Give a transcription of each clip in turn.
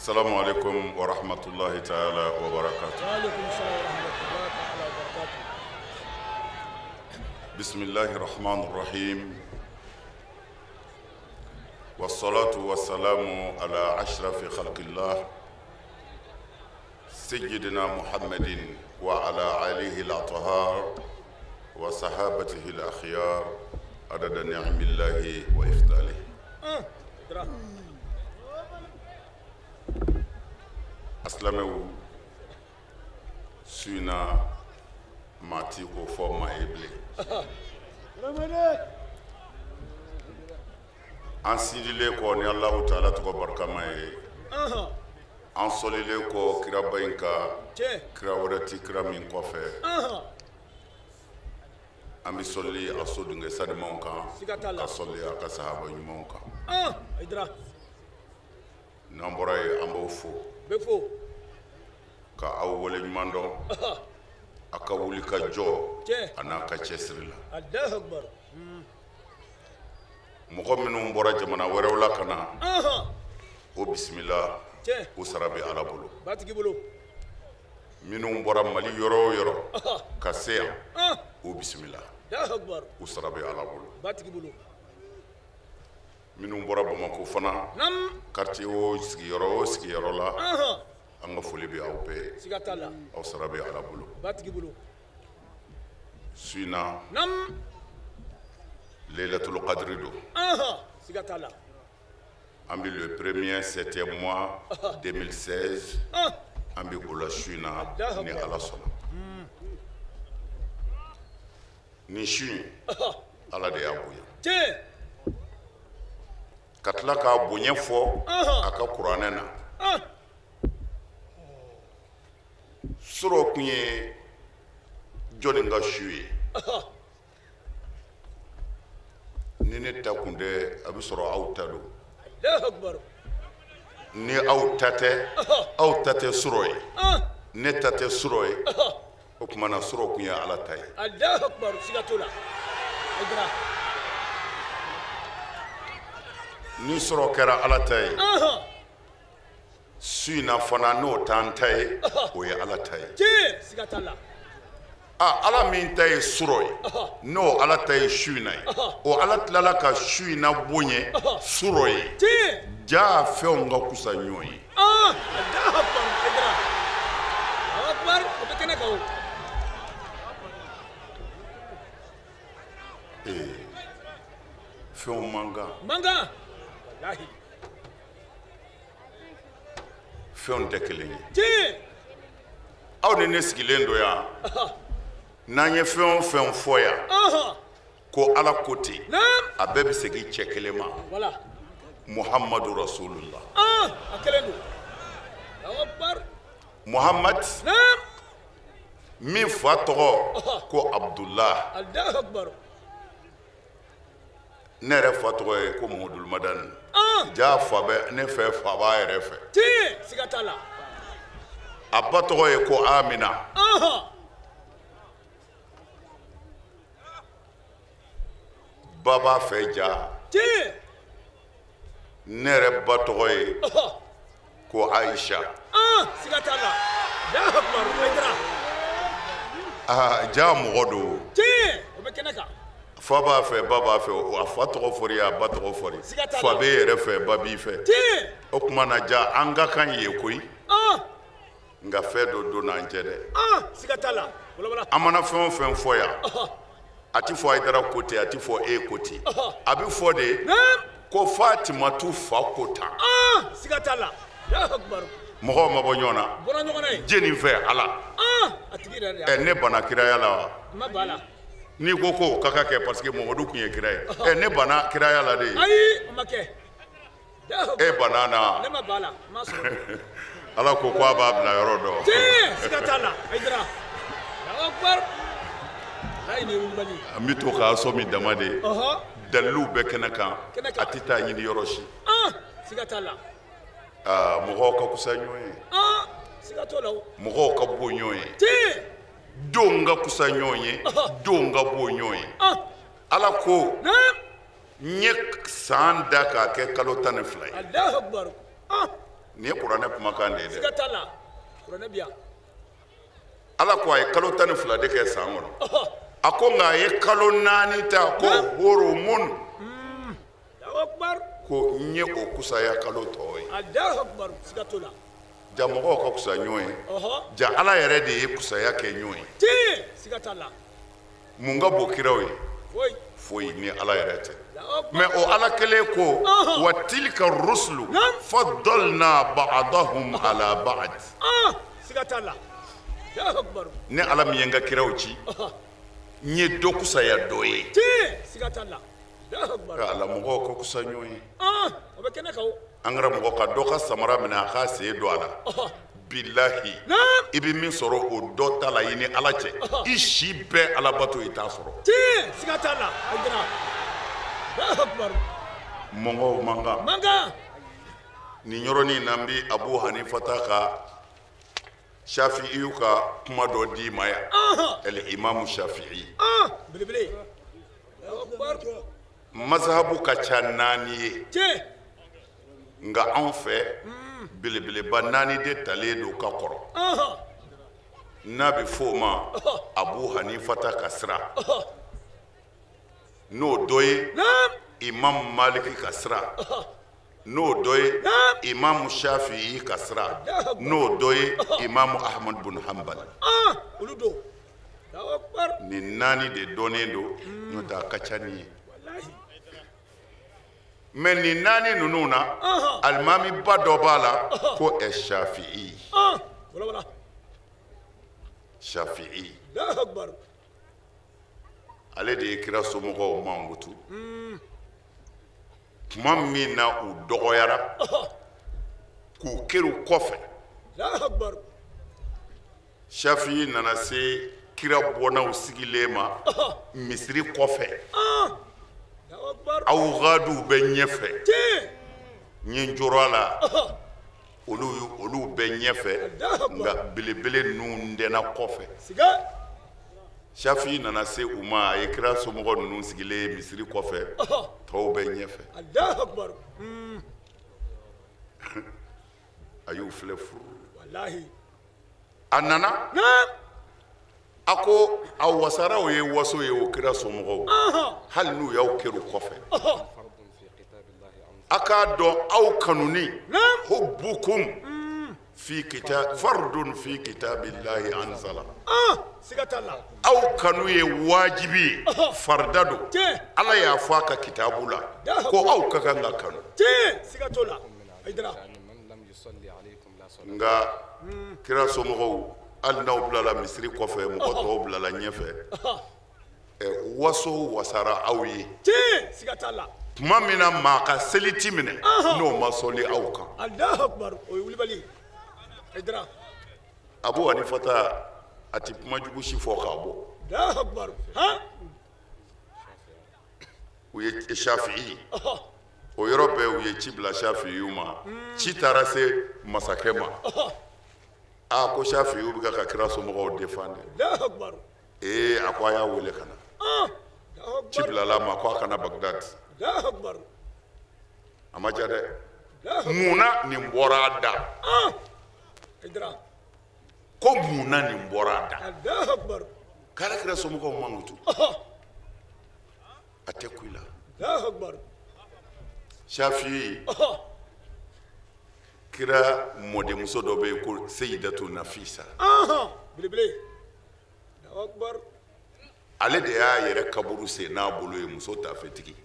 السلام عليكم ورحمة الله تعالى وبركاته. وعليكم السلام ورحمة الله تعالى وبركاته. بسم الله الرحمن الرحيم، والصلاة والسلام على أشرف خلق الله سيدنا محمد وعلى آله الأطهار وصحابته الأخيار عدد نعم الله وإفضاله. Aslameu suina mati ko fo ma eble an sidile ko ni Allah Taala to barkama e an solile ko kirabainka kira warati kira min ko fe an bi solli asodunge sadmon kan ka solli aka sahaba nyumon kan idra nambora e ambo fo befo ka awole nyumando aka wuli ka jo ana ka chesrila Allahu akbar mɔgɔ minnu bɔra jamana wɛrɛw la ka na o bisimila o sara bɛ ala bolo batigi bolo minnu bɔra mali yɔrɔ o yɔrɔ ka se yan o bisimila Allahu akbar o sara bɛ ala bolo batigi bolo minnu bɔra bamako fana quartier o sigiyɔrɔ la an ka foli bɛ aw bɛɛ sigatala aw sara bɛ ala bolo batigi bolo su in na Laylatul Qadri do sigatala an bɛ le 1er 7e mois 2016 an bɛ o la su in na ni ala sɔnna ni su in ala de y'a bonya ka tila k'a bonya fɔ a ka kuranɛ na sɔrɔ kun ye jɔnni ka su ye ni ne ta kun tɛ a bɛ sɔrɔ aw ta don Allahu akbar ni aw ta tɛ sɔrɔ ye ne ta tɛ sɔrɔ ye o tuma na sɔrɔ kun ye ala ta ye Allahu akbar sigatola idra ni sɔrɔ kɛra ala ta ye su in na fana n'o t'an ta ye o ye ala ta ye sigatala ala min ta ye sɔrɔ ye n'o ala ta ye su in na ye o ala tilala ka su in na bonya sɔrɔ ye ja fɛnw ka kusa ɲɔgɔn ye Allahu akbar idra Allahu akbar o bɛ kɛnɛ kan o fɛnw man kan wallahi fɛnw tɛ kelen ye aw ni ne sigilen do yan n'an ye fɛn o fɛn fɔ yan ko ala ko ten a bɛɛ bɛ segin cɛ kelen ma muhamadu rasulullah a kelen do Allahu akbar muhamad min fa tɔgɔ ko abdullah Allahu akbar ne yɛrɛ fa tɔgɔ ye ko muhamadu madani ja fa bɛ ne fɛ fa b'a yɛrɛ fɛ sigatala a ba tɔgɔ ye ko amina ba b'a fɛ ja ne yɛrɛ ba tɔgɔ ye ko aisha sigatala Allahu akbar idra ja mɔgɔ do o bɛ kɛnɛ kan fa b'a fɛ ba b'a fɛ a fa tɔgɔ fɔri a ba tɔgɔ fɔri fa b'e yɛrɛ fɛ ba b'i fɛ o tuma na ja an ka kan ye koyi nka fɛn dɔ don n'an cɛ dɛ sigatala an mana fɛn o fɛn fɔ yan a ti fɔ Hayidara ko ten a ti fɔ e ko ten a bɛ fɔ de ko Fatimatu fa ko tan sigatala Allahu akbar mɔgɔw ma bɔ ɲɔgɔn na bɔra ɲɔgɔn na ye jeni fɛ ala a tigi yɛrɛ de ne bana kiraya la wa ma bala n'i ko ko ka ka kɛ parce que Mamadu kun ye kira ye ne bana kiraya la de ayi o ma kɛ e bana na ne ma bala ma sɔrɔ ala ko a b'a bila yɔrɔ dɔ sigatala Hayidara Allahu akbar ayi ni wulibali an bɛ to k'a sɔn min dama de daliluw bɛ kɛnɛ kan a tɛ taa ɲini yɔrɔ si sigatala mɔgɔw ka kusa ɲɔgɔn ye sigatola mɔgɔw ka bon ɲɔgɔn ye denw ka kusa ɲɔgɔn ye denw ka bon ɲɔgɔn ye ala ko n ye san da k'a kɛ kalo 12 ye Allahu akbar ni ye kuranɛ kumakan de ye dɛ. siga t'a la kuranɛ bi yan. ala ko a ye kalo 12 de kɛ san kɔnɔ a ko nka a ye kalo 4 ta ko horomun ko n ye o kusaya kalo tɔ ye. Allahu akbar siga t'o la. ja mɔgɔw ka kusa ɲɔgɔn ye ja ala yɛrɛ de ye kusaya kɛ ɲɔgɔn ye. tiɲɛ siga t'a la. mun ka bon kiraw ye foyi ni ala yɛrɛ tɛ mais o ala kelen ko wa tilka rusulu faddalna ba'dahum ala ba'd. siga t'a la. Allahu akbar. ni ala min ye n ka kiraw ci n ye dɔ kusaya dɔ ye. tiɲɛ siga t'a la. Allahu akbar. ala mɔgɔw ka kusa ɲɔgɔn ye. o bɛ kɛnɛ kan o. an kɛra mɔgɔ ka dɔ ka samara minɛ a k'a sen don a la bilahi i bɛ min sɔrɔ o dɔ ta la i ni ala cɛ i si bɛɛ alabato i t'a sɔrɔ. tiɲɛ siga t'a la. Allahu akbar. mɔgɔw mankan nin yɔrɔnin na n bɛ abu hanifata ka shafi'iyu ka kuma dɔ d'i ma yan el imamu shafi'i. belebele. Allahu akbar. mazhabu ka ca 4 ye. tiɲɛ. nga anw fɛ belebeleba 4 de talen don ka kɔrɔ n'a bɛ fɔ o ma abu hanifata ka sira n'o dɔ ye imam maliki ka sira n'o dɔ ye imam shafi'i ka sira n'o dɔ ye imam ahmad bin hanbal. olu don. nin 4 de dɔnnen don n'o tɛ a ka ca nin ye. mais nin 4 ninnu na alimami ba dɔ b'a la ko shafi'i. shafi'i ale de ye kira somɔgɔw mankutu tuma min na u dɔgɔyara k'u kɛra kɔfɛ shafi'i nana se kira bɔnnaw sigilen ma misiri kɔfɛ. aw gadu bɛ ɲɛfɛ n ye n jɔrɔ a la olu bɛ ɲɛfɛ nka belebele ninnu dɛnna kɔfɛ. shafi'i nana se u ma a ye kira somɔgɔ ninnu sigilen ye misiri kɔfɛ tɔw bɛ ɲɛfɛ a y'u filɛ furu a nana a ko a wasaraw ye waso ye o kira somɔgɔw hali n'u y'aw kɛra kɔfɛ a k'a dɔn aw kanuni hubbukum fardun fi kitabillahi anzala. aw kanu ye wajibi ye farda don ala y'a fɔ a ka kitabu la ko aw ka kan ka kanu. nka kira somɔgɔw hali n'aw bilala misiri kɔfɛ mɔgɔ tɔw bilala ɲɛfɛ waso wasara aw ye tuma min na maa ka seli ti minɛ n'o ma sɔli aw kan. abu hanifata a ti kuma jugu si fɔ k'a bɔ u ye shafi'i o yɔrɔ bɛɛ u ye ci bila shafi'iw ma ci taara se masakɛ ma. ko shafi'i bɛ ka kira somɔgɔw défendre a ko a y'a wele ka na ci bilala ma ko a kana Bagdad a ma ja dɛ munna nin bɔra a da ko munna nin bɔra a da k'ale kira somɔgɔw mankutu a tɛ ku i la shafi'i kira mɔdenmuso dɔ bɛ yen ko seyidatu nafisa ale de y'a yɛrɛ kaburu sen n'a bolo ye muso tafetigi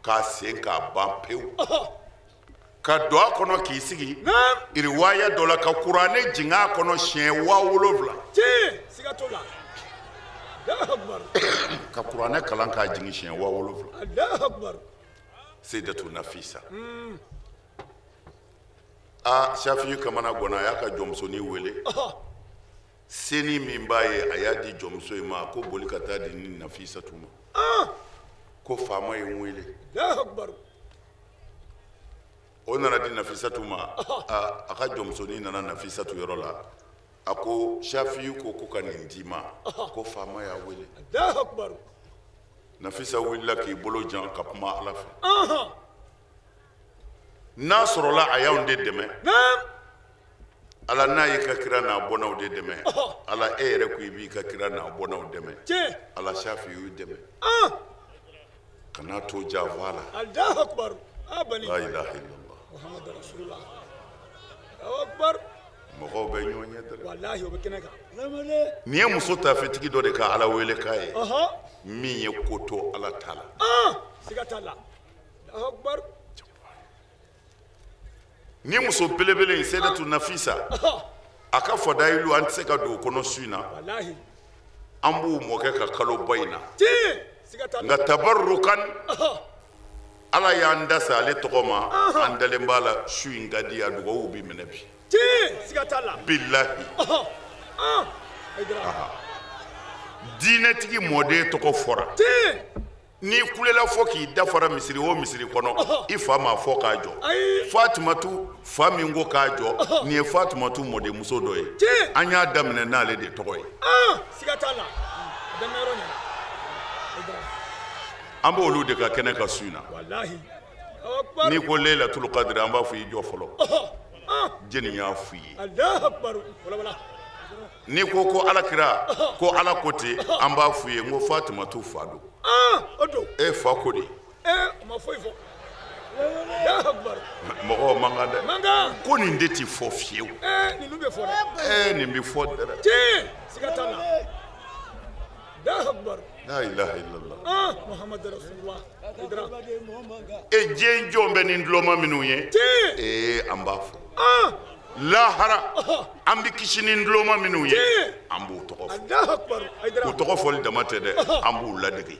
k'a sen k'a ban pewu ka don a kɔnɔ k'i sigi riwaya dɔ la ka kuranɛ jigin a kɔnɔ siɲɛ 7000 ka kuranɛ kalan k'a jigin siɲɛ 7000 seyidatu nafisa. shafi'i kamana gɔnna a y'a ka jɔnmusonin wele seni min b'a ye a y'a di jɔnmuso in ma ko boli ka taa di ni nafisatu ma ko faama ye n wele o nana di nafisatu ma a ka jɔnmusonin nana nafisatu yɔrɔ la a ko shafi'i ko ka nin d'i ma ko faama y'a wele nafisa wulila k'i bolo jan ka kuma ala fɛ n'a sɔrɔla a y'anw de dɛmɛ ala n'a y'i ka kira n'a bɔnnaw de dɛmɛ ala e yɛrɛ ko i b'i ka kira n'a bɔnnaw dɛmɛ ala Shafi y'u dɛmɛ kana to janfa la Allahu akbar abani la ilaha illallah Muhammad rasulullah Allahu akbar mɔgɔw bɛ ɲɔgɔn ɲɛ dɛrɛ wallahi o bɛ kɛnɛ kan nin ye muso tafetigi dɔ de ka ala wele k'a ye min ye ko to ala ta la siga t'a la Allahu akbar ni muso belebele in Sayyidatu Nafisa a ka fadayilu an tɛ se ka don o kɔnɔ su in na wallahi an b'u mɔkɛ ka kalo ba in na siga t'a la nka tabarukan ala y'an da se ale tɔgɔ ma an dalen b'a la su in ka di a dugawu bi minɛ bi siga t'a la billahi Haidara diinɛtigi mɔden tɔgɔ fɔra n'i kulela fɔ k'i dafara misiri o misiri kɔnɔ i fa m'a fɔ k'a jɔ Fatumatu fa min ko k'a jɔ nin ye Fatumatu mɔden muso dɔ ye an y'a daminɛ n'ale de tɔgɔ ye siga t'a la daminɛ yɔrɔ ɲɛna an b'olu de ka kɛnɛ ka su in na wallahi n'i ko Laylatul Qadr an b'a fɔ i jɔ fɔlɔ jeni y'a f'i ye Allahu akbar wala n'i ko alakira ko ala ko ten an b'a f'i ye n ko Fatumatu fa don o don e fa ko de o ma foyi fɔ Allahu akbar mɔgɔw mankan dɛ mankan ko nin de ti fɔ fiyewu ninnu bɛ fɔ dɛ nin bɛ fɔ dɛ siga t'a la Allahu akbar la ilaha illallah Muhammad rasulullah Haidara diɲɛ jɔn bɛ nin dulɔma minnu ye an b'a fɔ lahara an bɛ kisi ni dulɔma minnu ye an b'u tɔgɔ fɔ Allahu akbar Haidara u tɔgɔ fɔli dama tɛ dɛ an b'u ladege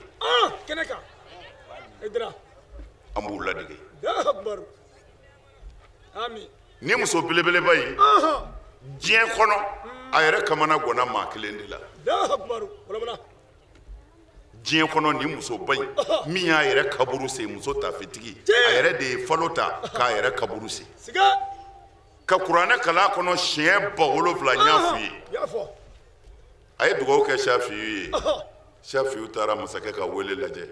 kɛnɛ kan Haidara an b'u ladege Allahu akbar amin ni muso belebeleba in diɲɛ kɔnɔ a yɛrɛ kamana gɔnna maa kelen de la Allahu akbar wala diɲɛ kɔnɔ ni musoba in min y'a yɛrɛ kaburu sen muso tafetigi a yɛrɛ de ye falo ta k'a yɛrɛ kaburu sen ka kuranɛ kalan kɔnɔ siɲɛ 7,000 n y'a f'i ye a ye dugawu kɛ Shafiyu ye Shafiyu taara masakɛ ka wele lajɛ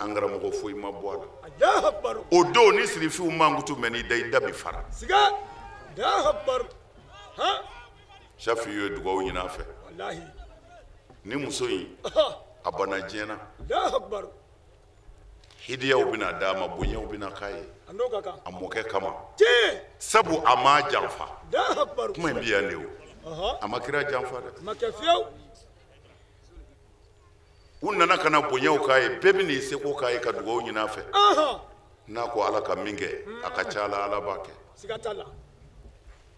an karamɔgɔ foyi ma bɔ a la o don ni sirifiw mankutu mɛ n'i da i da bi fara Shafiyu ye dugawu ɲini a fɛ ni muso in a bana diɲɛ na hidiyaw bɛna d'a ma bonyaw bɛna k'a ye a mɔkɛ kama sabu a ma janfa kuma in bi yan de o a ma kira janfa dɛ u nana ka na bonyaw k'a ye bɛɛ bɛ n'i seko k'a ye ka dugawu ɲini a fɛ n'a ko ala ka min kɛ a ka ca ala b'a kɛ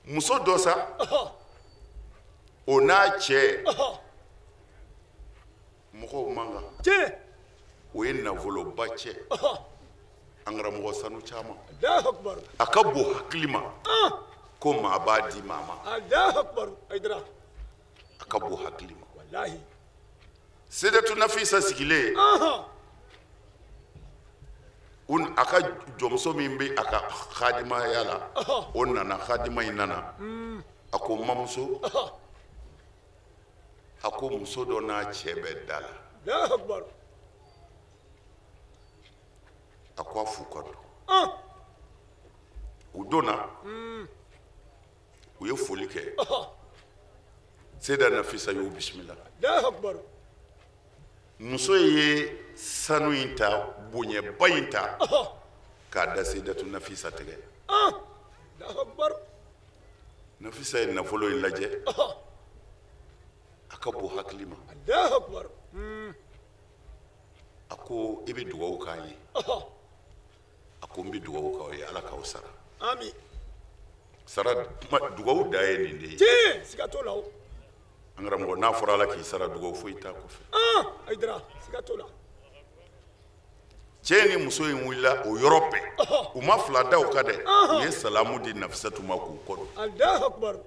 muso dɔ sa o n'a cɛ mɔgɔw man kan o ye nafoloba cɛ an karamɔgɔ sanu caman a ka bon hakili ma ko maa b'a di maa ma a ka bon hakili ma Sayyidatu Nafisa sigilen a ka jɔnmuso min bɛ a ka khadimaya la o nana khadima in nana a ko mamuso a ko muso dɔ n'a cɛ bɛ da la a ko a fu ka don u donna u ye foli kɛ Sayyidatu Nafisa y'u bisimila muso ye sanu in ta bonyɛba in ta k'a da Sayyidatu Nafisa tɛgɛ Nafisa ye nafolo in lajɛ a ka bon hakili ma a ko i bɛ dugawu k'an ye a ko n bɛ dugawu k'aw ye ala k'aw sara sara dugawu da ye nin de ye an karamɔgɔ n'a fɔra ala k'i sara dugawu foyi t'a kɔfɛ cɛ ni muso in wulila o yɔrɔ bɛɛ u ma fila da o kan dɛ u ye salamu di Nafisatu ma k'u kɔ don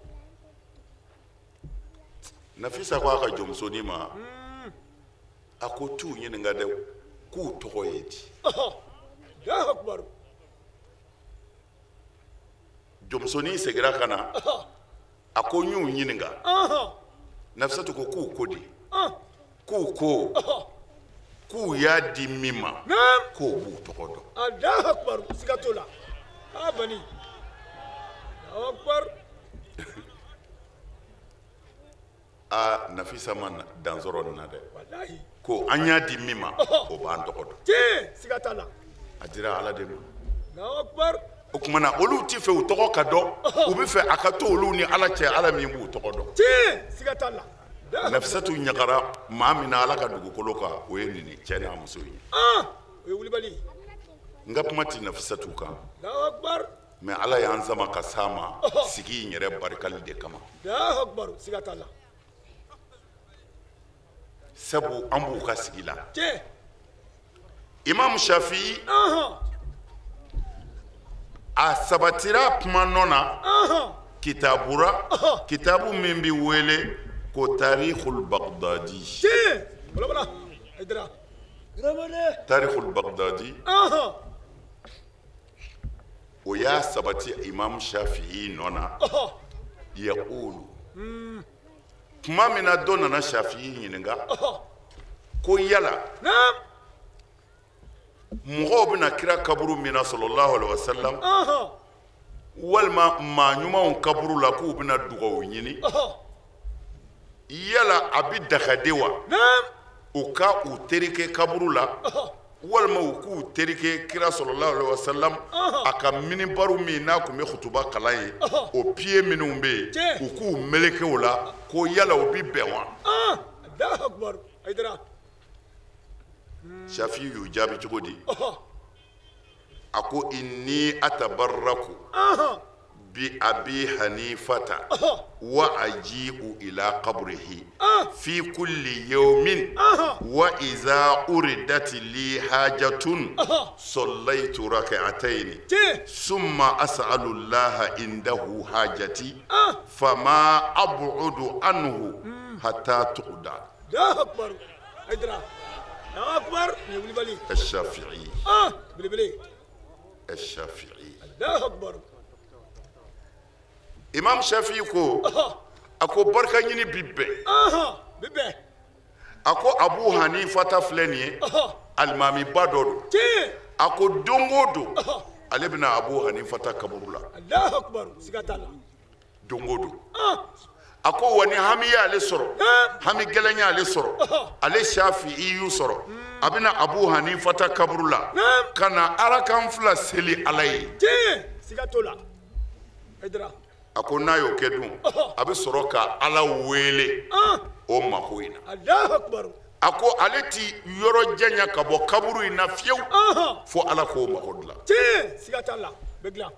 Nafisa ko a ka jɔnmusonin ma a ko t'u ɲininka dɛ k'u tɔgɔ ye di jɔnmusonin seginna ka na a ko n y'u ɲininka Nafisatu ko k'u ko di k'u ko k'u y'a di min ma k'o b'u tɔgɔ dɔn bani Allahu akbar Nafisa man danzoro na de wallahi ko anya di mima o ban dogodo sigatala adira ala de Allahu akbar o kuma na olu ti fe o togo ka do o bi fe akato olu ni ala che ala mi bu togo do sigatala Nafisatu nyagara maamina ala ka dugu kolo ka o ye nini cɛ n'a muso ye o ye wulibali n ka kuma ti Nafisatu kan Allahu akbar mais ala y'an zama ka s'a ma sigi in yɛrɛ barikali de kama Allahu akbar sigatala sabu an b'u ka sigi la Imam Shafi'i a sabatira kuma nɔ na kitabu min bi wele ko Tarikhul Baghdadi Tarikhul Baghdadi o y'a sabati Imam Shafi'i nɔ na yaqulu kuma min na dɔ nana Shafi'i ɲininka ko yala mɔgɔw bɛna kira kaburu min na sallallahu alaihi wasallam walima maa ɲumanw kaburu la k'u bɛna dugawu ɲini yala a bi dakade wa u ka u terikɛ kaburu la walima u k'u terikɛ kira sallallahu alaihi wasallam a ka minibaru min n'a tun bɛ khutuba kalan ye o pied minnu bɛ yen u k'u meleke o la ko yala o bi bɛn wa Allahu akbar Aidara Shafi'i y'u jaabi cogo di a ko inni atabarraku bi abi hanifata wa aji'u ila qabrihi fi kulli yawmin wa idha uridat li hajatun sallaytu rak'atayn thumma as'alu Allah indahu hajati fama ab'udu anhu hatta tuqda Allahu akbar Aidara Allahu akbar ni wulibali الشافعي bilibili الشافعي Allahu akbar Imam Shafi'i ko ako barka ɲini bi bɛɛ ako Abu Hanifa ta filɛ nin ye alimami ba dɔ don ako don o don ale bɛna Abu Hanifa ta kaburu la Allahu akbar sigatala don o don ako wa ni hami y'ale sɔrɔ hami gɛlɛn y'ale sɔrɔ ale Shafi'i y'u sɔrɔ a bɛna Abu Hanifa ta kaburu la ka na arakan fila seli ala ye sigatola Aidara a ko n'a y'o kɛ dun a bɛ sɔrɔ ka ala wele o mako in na Allahu akbar a ko ale ti yɔrɔ janya ka bɔ kaburu in na fiyewu fo ala k'o mako dilan sigatala bɛ dilan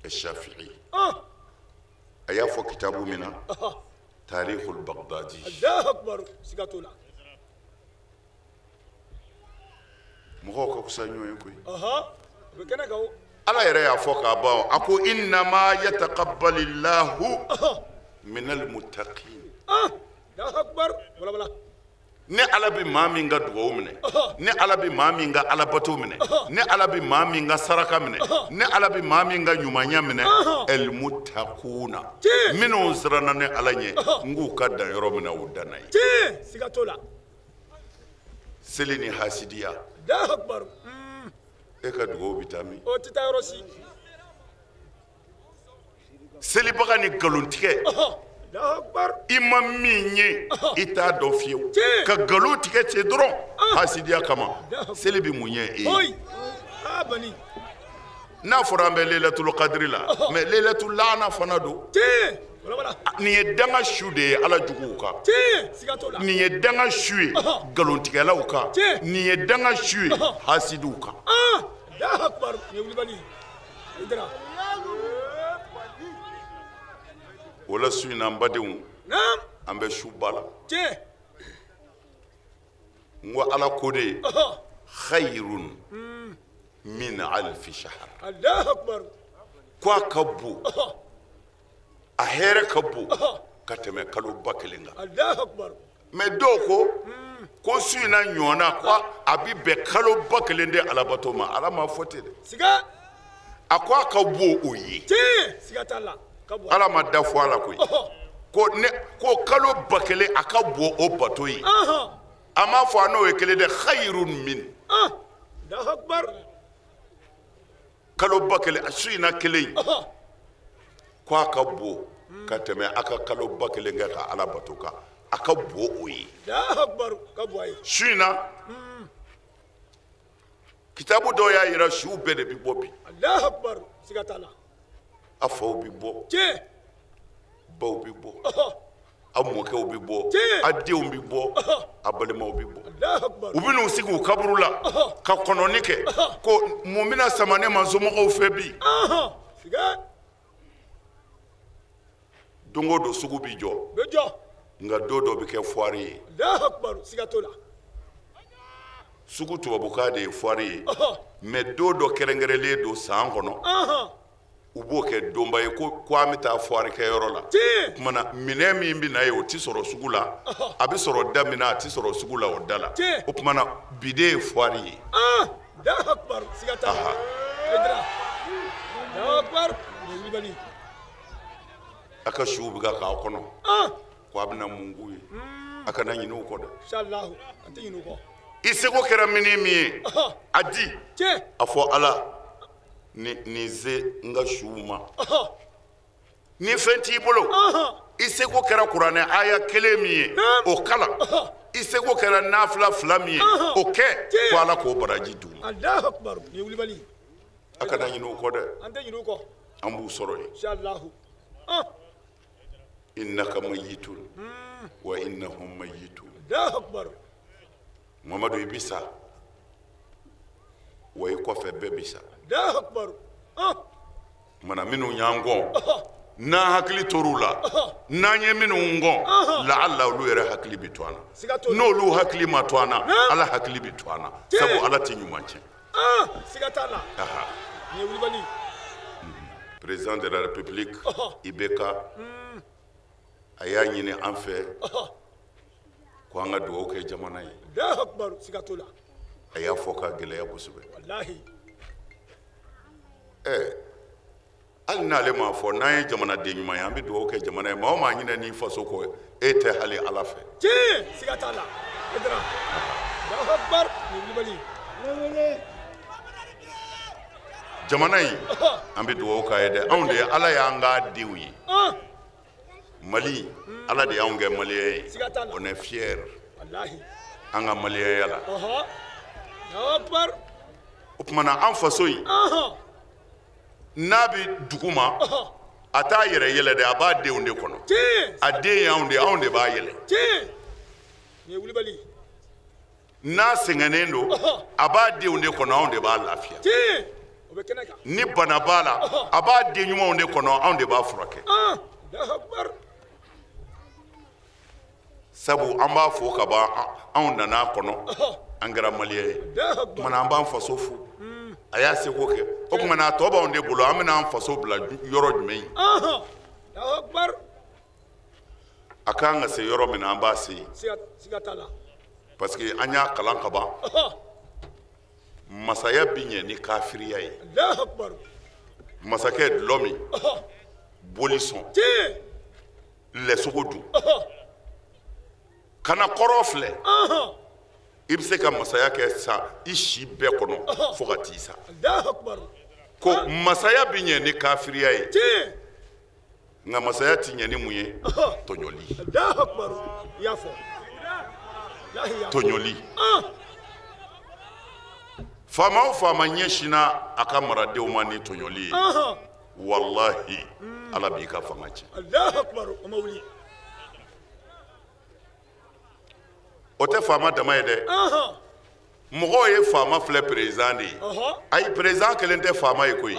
Shafi'i a y'a fɔ kitabu min na Tarikhul Baghdadi Allahu akbar sigatola mɔgɔw ka kusa ɲɔgɔn ye koyi bɛ kɛnɛ kan o ala yɛrɛ y'a fɔ k'a ban a ko innama yataqabbalillahu minal muttaqin Allahu akbar wala ni ala bɛ maa min ka dugawu minɛ ni ala bɛ maa min ka alabato minɛ ni ala bɛ maa min ka saraka minɛ ni ala bɛ maa min ka ɲumanya minɛ el muttaquna minnu siranna ni ala ɲɛ n k'u ka dan yɔrɔ min na o danna ye sigatola seli ni hasidiya Allahu akbar e ka dugawu bɛ taa min o tɛ taa yɔrɔ si selibaga ni nkalontigɛ Allahu akbar i ma min ye i t'a dɔn fiyewu ka nkalon tigɛ cɛ dɔrɔn hasidiya kama seli bɛ mun ɲɛ e ye bani n'a fɔra an bɛ Lailatul Qadri la mais Lailatul Laana fana don nin ye danga su de ye ala juguw kan nin ye danga su ye nkalontigɛlaw kan nin ye danga su ye hasidiw kan Allahu akbar ni wulibali Aidara o la su in na an badenw an bɛ su ba la n ko ala ko de khayrun min alfi shahr Allahu akbar ko a ka bon a hɛrɛ ka bon ka tɛmɛ kalo ba kelen kan Allahu akbar mais dɔw ko su in na ɲɔgɔnna ko a bi bɛn kalo ba kelen de alabato ma ala ma fɔ ten dɛ siga a ko a ka bon o ye sigatala ala ma da fɔ a la koyi ko kalo ba kelen a ka bon o bato ye a m'a fɔ a n'o ye kelen dɛ khayrun min Allahu akbar kalo bakele su ina kelen ko aka bo ka tɛmɛ aka kalo bakele nga ka ala bato ka aka bo oyi Allahu akbar ka bo ayi su ina kitabu dɔ y'a yira su bɛɛ de bi bɔ bi Allahu akbar sigatala a faw bi bɔ tiɲɛ baw bi bɔ a mɔkɛw bi bɔ a denw bi bɔ a balimaw bi bɔ Allahu akbar u bɛn'u sigi u kaburu la ka kɔnɔni kɛ ko mun bɛna sama ne ma somɔgɔw fɛ bi siga don o don sugu bi jɔ bɛ jɔ nka don dɔ bɛ kɛ fuwari ye Allahu akbar sigato la sugu tubabukan de ye fuwari ye mɛ don dɔ kɛrɛnkɛrɛnlen don san kɔnɔ u b'o kɛ donba ye ko an bɛ taa fuwari kɛ yɔrɔ la o kumana minɛn min bɛ na ye o tɛ sɔrɔ sugu la a bɛ sɔrɔ da min na a tɛ sɔrɔ sugu la o da la o kumana bi de ye fuwari ye Allahu akbar sigata edra Allahu akbar libani a ka suw bɛ k'a kɔnɔ ko a bɛna mun k'u ye a kana ɲinɛ o kɔ dɛ inshallah an tɛ ɲinɛ o kɔ i seko kɛra min ye a di a fɔ ala ni ze n ka suw ma ni fɛn t'i bolo i seko kɛra kuranɛ aya kelen min ye o kalan i seko kɛra nafila fila min ye o kɛ ko ala k'o baraji d'u ma Allahu akbar ni wulibali a kana ɲinɛ o kɔ dɛ an tɛ ɲinɛ o kɔ an b'u sɔrɔ yen inshallah innaka mayyitun wa innahum mayyitun Allahu akbar mamadu i bi sa wa i kɔfɛ bɛɛ bi sa Allahu akbar mana minnu y'an gɔn n'an hakili tor'u la n'an ye minnu gɔn la'alla olu yɛrɛ hakili bi to an na n'olu hakili ma to an na ala hakili bi to an na sabu ala tɛ ɲuman tiɲɛ siga t'a la ni wulibali président de la république IBK a y'a ɲini an fɛ ko an ka dugawu kɛ jamana ye Allahu akbar siga t'o la a y'a fɔ ka gɛlɛya kosɛbɛ wallahi hali n'ale m'a fɔ n'an ye jamanaden ɲuman ye an bɛ dugawu kɛ jamana ye maa o maa ɲinɛ n'i faso kɔ e tɛ hali ala fɛ tiɲɛ siga t'a la edra Allahu akbar ni wulibali jamana in an bɛ dugawu k'a ye dɛ anw de ye ala y'an ka denw ye mali ala de y'anw kɛ maliyɛn ye on est fier wallahi an ka maliyɛnya la Allahu akbar o tumana an faso in n'a bɛ dugu ma a t'a yɛrɛ yɛlɛ dɛ a b'a denw de kɔnɔ a den ye anw de b'a yɛlɛ ni wulibali n'a sɛgɛnnen don a b'a denw de kɔnɔ anw de b'a lafiya o bɛ kɛnɛ kan ni bana b'a la a b'a den ɲumanw de kɔnɔ anw de b'a furakɛ Allahu akbar sabu an b'a fɔ ka ban anw nana kɔnɔ an kɛra maliyɛn ye kumana an b'an faso fo a y'a seko kɛ o kumana a tɔ b'anw de bolo an bɛna an faso bila yɔrɔ jumɛn ye Allahu akbar a k'an ka se yɔrɔ min na an b'a se yen siga t'a la parce que an y'a kalan ka ban masaya bi ɲɛ ni kafiriya ye Allahu akbar masakɛ dulɔ min boli sɔn lɛsogo dun kana kɔrɔ filɛ i bɛ se ka masaya kɛ sa i si bɛɛ kɔnɔ fo ka t'i sa ko masaya bɛ ɲɛ ni kafiriya ye nka masaya ti ɲɛ ni mun ye tɔɲɔli tɔɲɔli faama o faama ɲɛsinna a ka maradenw ma ni tɔɲɔli ye walahi ala b'i ka fanga tiɲɛ o tɛ faama dama ye dɛ mɔgɔw ye faama filɛ perezan de ye ayi perezan kelen tɛ faama ye koyi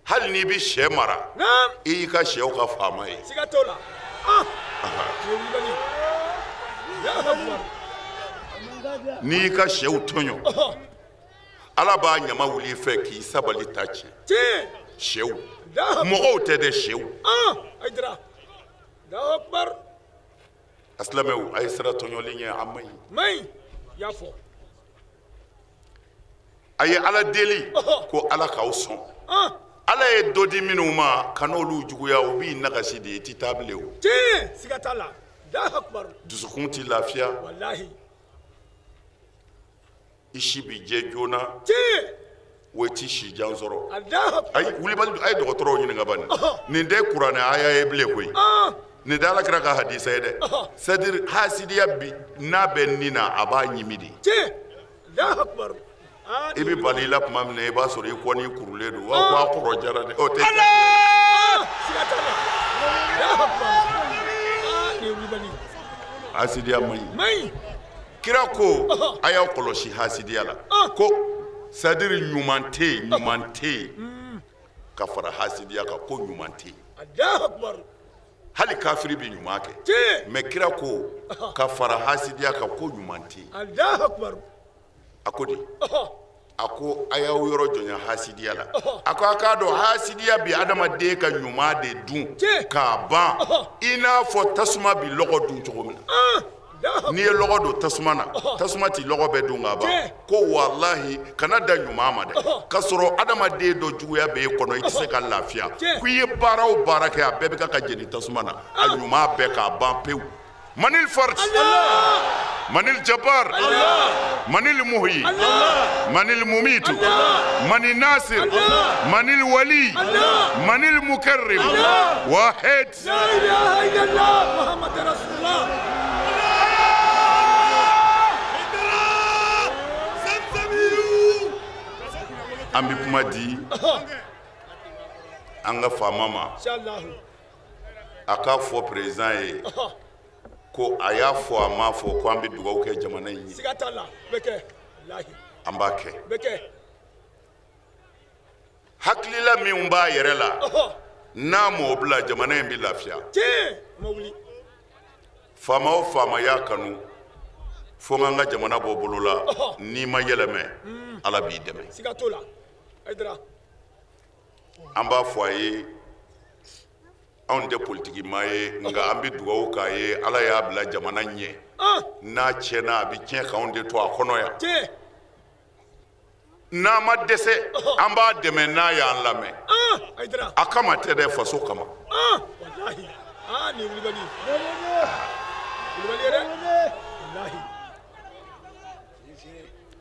hali n'i bɛ sɛ mara i y'i ka sɛw ka faama ye n'i y'i ka sɛw tɔɲɔ ala b'a ɲama wuli i fɛ k'i sabali ta tiɲɛ sɛw mɔgɔw tɛ dɛ sɛw asilamɛw a ye sira tɔɲɔli ɲɛ a man ɲi a ye ala deli ko ala k'aw sɔn ala ye dɔ di minnu ma ka n'olu juguya u b'i nagasi de i tɛ taa bilen o dusukun tɛ lafiya i si bi jɛ joona o ti si jan sɔrɔ ayi wulibali a ye dɔgɔtɔrɔw ɲininka bani nin tɛ kuranɛ aya ye bilen koyi nin tɛ Alakira ka hadisa ye dɛ c'est-à-dire hasidiya bi n'a bɛ nin na a b'a ɲimi de i bɛ bali i la tuma min na i b'a sɔrɔ i kɔni kurulen don wa ko a kɔrɔ jara dɛ o tɛ hasidiya man ɲi kira ko a y'aw kɔlɔsi hasidiya la ko c'est-à-dire ɲuman tɛ yen ka fara hasidiya kan ko ɲuman tɛ yen hali kafiri bɛ ɲuman kɛ mais kira ko ka fara hasidiya kan ko ɲuman tɛ yen a ko de a ko a y'aw yɔrɔ jɔnya hasidiya la a ko a k'a dɔn hasidiya bi adamaden ka ɲuman de dun k'a ban i n'a fɔ tasuma bi lɔgɔ dun cogo min na n'i ye lɔgɔ don tasuma na tasuma ti lɔgɔ bɛɛ dun k'a ban ko walahi kana da ɲuman ma dɛ k'a sɔrɔ adamaden dɔ juguya bɛ e kɔnɔ i tɛ se ka lafiya ko i ye baara o baara kɛ a bɛɛ bɛ ka jeni tasuma na a ɲuman bɛɛ k'a ban pewu manil farj manil jabbar manil muhyi manil mumitu manil nasir manil wali manil mukarrim wahid la ilaha illallah muhammad rasulullah an bɛ kuma di an ka faama ma a k'a fɔ président ye ko a y'a fɔ a m'a fɔ ko an bɛ dugawu kɛ jamana in ye an b'a kɛ hakilila min b'a yɛrɛ la n'a m'o bila jamana in bɛ lafiya faama o faama y'a kanu fo n ka jamana bɔ bolo la n'i ma yɛlɛmɛ ala b'i dɛmɛ an b'a fɔ a ye anw tɛ politiki maa ye nka an bɛ dugawu k'a ye ala y'a bila jamana ɲɛ n'a tiɲɛna a bɛ tiɲɛ k'anw de to a kɔnɔ yan n'a ma dɛsɛ an b'a dɛmɛ n'a y'an lamɛn a kama tɛ dɛ faso kama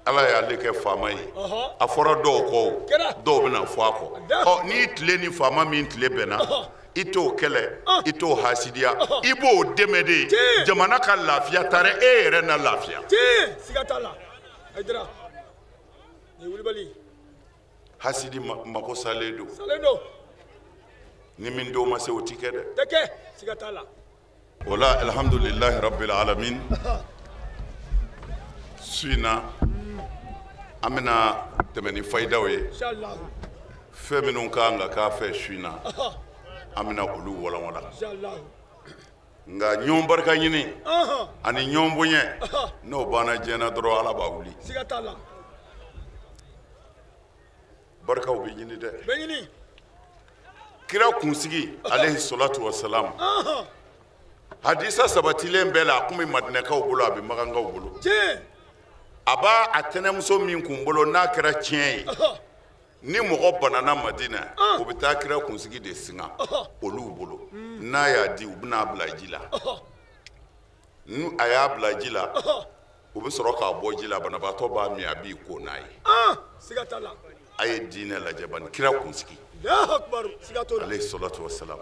ala y'ale kɛ faama ye a fɔra dɔw kɔ dɔw bɛna fɔ a kɔ n'i tile ni faama min tile bɛnna i t'o kɛlɛ i t'o hasidiya i b'o dɛmɛ de jamana ka lafiya ta dɛ e yɛrɛ na lafiya hasidi mako salen don ni min denw ma se o ti kɛ dɛ o la alhamdulilahi rabbil alamin su in na an bɛna tɛmɛ ni fayidaw ye fɛn minnu kan ka k'a fɛ su in na an bɛna olu walanwalan nka ɲɔgɔn barika ɲini ani ɲɔgɔn bonya n'o banna diɲɛna dɔrɔn ala b'a wuli barikaw bɛ ɲini dɛ kira kunsigi alayhi salatu wa salam hadisa sabatilen bɛɛ la a kun bɛ madinɛkaw bolo a bɛ magankaw bolo a b'a a tɛnɛmuso min kun bolo n'a kɛra tiɲɛ ye ni mɔgɔ banana madina o bɛ taa kira kunsigi de singa olu bolo n'a y'a di u bɛna bila ji la ni a y'a bila ji la u bɛ sɔrɔ k'a bɔ ji la banabaatɔ b'a min a b'i ko n'a ye a ye diinɛ lajɛ bani kira kunsigi alayhi salatu wa salam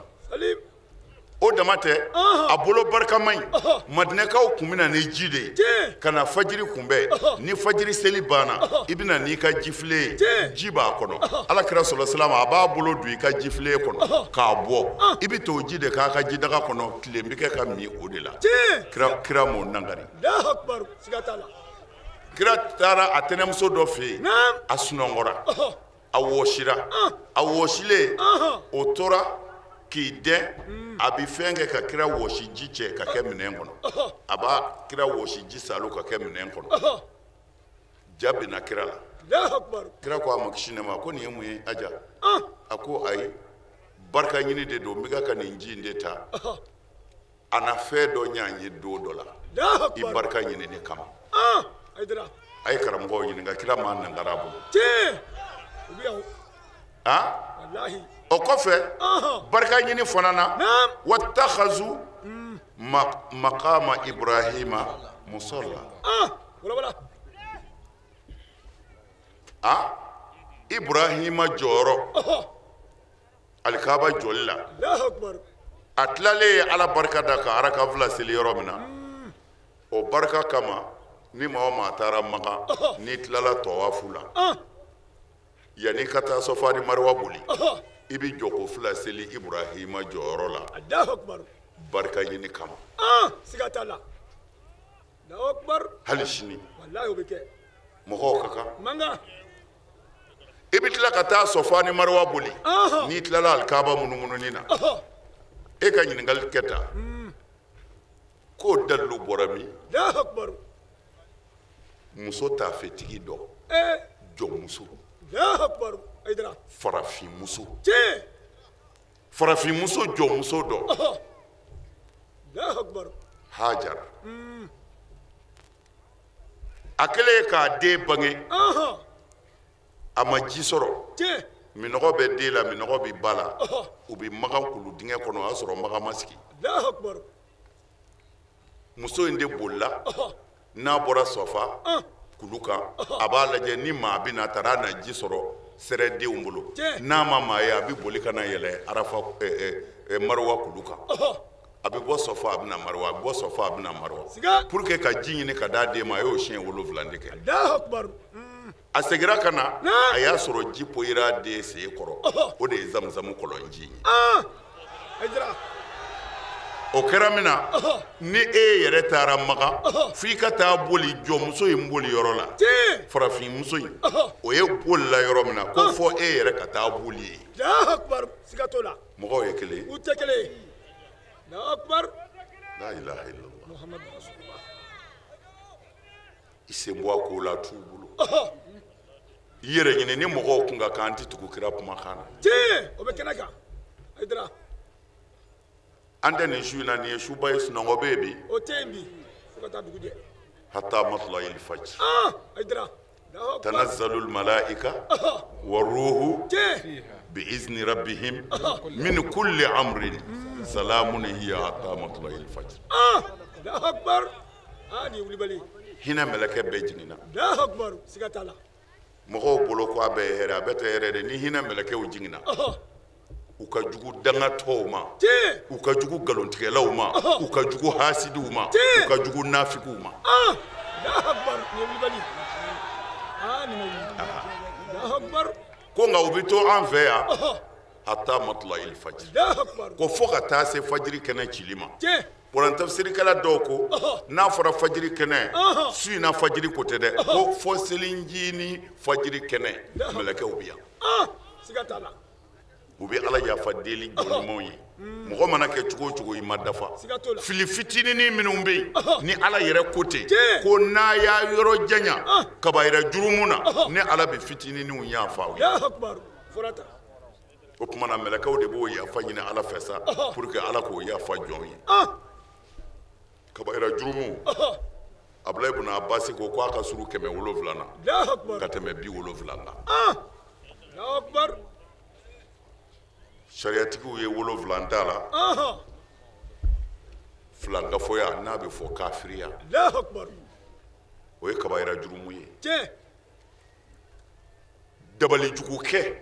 o dama tɛ a bolo barikama ɲi madinɛkaw kun bɛna ni ji de ye ka na fajiri kunbɛn ni fajiri seli banna i bɛna n'i ka jifilen ye ji b'a kɔnɔ alakira sɔlɔ salama a b'a bolo don i ka jifilen kɔnɔ k'a bɔ i bɛ t'o ji de k'a ka jidaga kɔnɔ tile bɛ kɛ ka min o de la kira m'o nangari kira taara a tɛnɛmuso dɔ fɛ yen a sunɔgɔra a wɔsira a wɔsilen o tora k'i dɛn a bɛ fɛn kɛ ka kira wɔsi ji cɛ ka kɛ minɛn kɔnɔ a b'a kira wɔsi ji salo ka kɛ minɛn kɔnɔ ja bɛna kira la kira ko a ma kisi ne ma ko nin ye mun ye aja a ko ayi barika ɲini de don n bɛ ka nin ji in de ta a na fɛn dɔ ɲ'an ye don dɔ la i barika ɲini de kama a ye karamɔgɔw ɲininka kira m'a nangara bolo o kɔfɛ barika ɲini fana na wattakhazu maqama ibrahima musalla ibrahima jɔyɔrɔ alikaba jɔli la Allahu akbar a tilalen ala barika da ka araka fila seli yɔrɔ min na o barika kama ni maa o maa taara Maka n'i tilala tawafu la yanni ka taa Safa ni Marwa boli i bi jɔ ko fila seli ibrahima jɔyɔrɔ la Allahu akbar barika ɲini kama siga t'a la Allahu akbar hali sini wallahi o bɛ kɛ mɔgɔw ka kan manga i bi tila ka taa Safa ni Marwa boli n'i tilala alikaba munumununi na e ka ɲininkali kɛ tan k'o dalilu bɔra min Allahu akbar muso taafetigi dɔ jɔnmuso Allahu akbar Aidara farafinmuso tiɲɛ farafinmuso jɔnmuso dɔ Allahu akbar Hajara a kɛlen k'a den bange a ma ji sɔrɔ tiɲɛ minɔgɔ bɛ den la minɔgɔ bɛ ba la u bɛ Magan kulu dingɛ kɔnɔ o y'a sɔrɔ Magan ma sigi Allahu akbar muso in de bolila n'a bɔra Safa kulu kan a b'a lajɛ ni maa bɛ na a taara na ji sɔrɔ sɛrɛdenw bolo n'a ma maa ye a bɛ boli ka na yɛlɛ Arafa Marwa kulu kan a bɛ bɔ Safa a bɛ na Marwa a bɛ bɔ Safa a bɛ na Marwa pour que ka ji ɲini ka d'a den ma a y'o siɲɛ 7 de kɛ Allahu akbar a seginna ka na a y'a sɔrɔ ji poyira den sen kɔrɔ o de ye Zamzamu kɔlɔnji ye Aidara o kɛra min na ni e yɛrɛ taara Maka f'i ka taa boli jɔnmuso in boli yɔrɔ la farafinmuso in o ye bolila yɔrɔ min na ko fɔ e yɛrɛ ka taa boli ye Allahu akbar siga t'o la mɔgɔw ye kelen ye u tɛ kelen ye Allahu akbar la ilaha illallah Muhammadu rasulullah i sen bɔ a ko la t'u bolo i yɛrɛ ɲini ni mɔgɔw kun ka kan tɛ tugu kira kumakan na tiɲɛ o bɛ kɛnɛ kan Aidara an tɛ nin su in na nin ye suba ye sunɔgɔ bɛ yen bi o tɛ yen bi fo ka taa dugu jɛ hatta matla'il fajr Aidara tanazzalu al-mala'ika war-ruhu bi'izni rabbihim min kulli amrin salamun hiya hatta matla'il fajr Allahu akbar ni wulibali hinɛ mɛlɛkɛ bɛɛ jiginna Allahu akbar siga t'a la mɔgɔw bolo ko a bɛɛ ye hɛrɛ a bɛɛ tɛ hɛrɛ de ni hinɛ mɛlɛkɛw jiginna u ka jugu dangatɔw ma u ka jugu galontigɛlaw ma u ka jugu hasidiw ma u ka jugu nafigiw ma Allahu akbar ni wulibali ni ma wuli Allahu akbar ko nka u bɛ to an fɛ yan hatta matla'il fajr Allahu akbar ko fo ka taa se fajiri kɛnɛ cili ma tiɲɛ kuran tafsirikɛla dɔw ko n'a fɔra fajiri kɛnɛ su in na fajiri ko tɛ dɛ ko fɔ selinji ni fajiri kɛnɛ mɛlɛkɛw bɛ yan siga t'a la u bɛ ala yafa deli jɔnɲumanw ye mɔgɔ mana kɛ cogo o cogo i ma dafa fili fitininin minnu bɛ yen ni ala yɛrɛ ko ten ko n'a y'a yɔrɔ janya kabayira jurumu na ni ala bɛ fitininninw yafa aw ye Allahu akbar fɔra tan o tuma na mɛlɛkɛw de b'o yafa ɲini ala fɛ sa pour que ala k'o yafa jɔn ye kabayira jurumu Abdulayi ibn Abbas ko k'a ka suru 700 na ka tɛmɛ 70 na Allahu akbar sariyatigiw ye 7 da la filangafoya n'a bɛ fɔ kafiriya Allahu akbar o ye kabayira jurumu ye tiɲɛ dabalijugu kɛ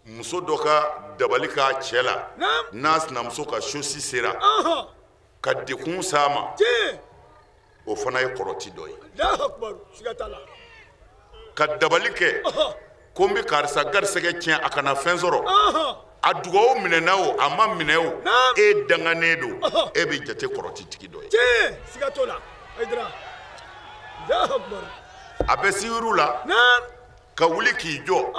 muso dɔ ka dabali k'a cɛ la n'a sinamuso ka sosi sera ka dekun s'a ma o fana ye kɔrɔti dɔ ye Allahu akbar siga t'a la ka dabali kɛ ko n bɛ karisa garisɛgɛ tiɲɛ a kana fɛn sɔrɔ a dugawu minɛna o a ma minɛ o e danganen don e bɛ jate kɔrɔti tigi dɔ ye tiɲɛ siga t'o la Aidara Allahu akbar a bɛ sihiru la ka wuli k'i jɔ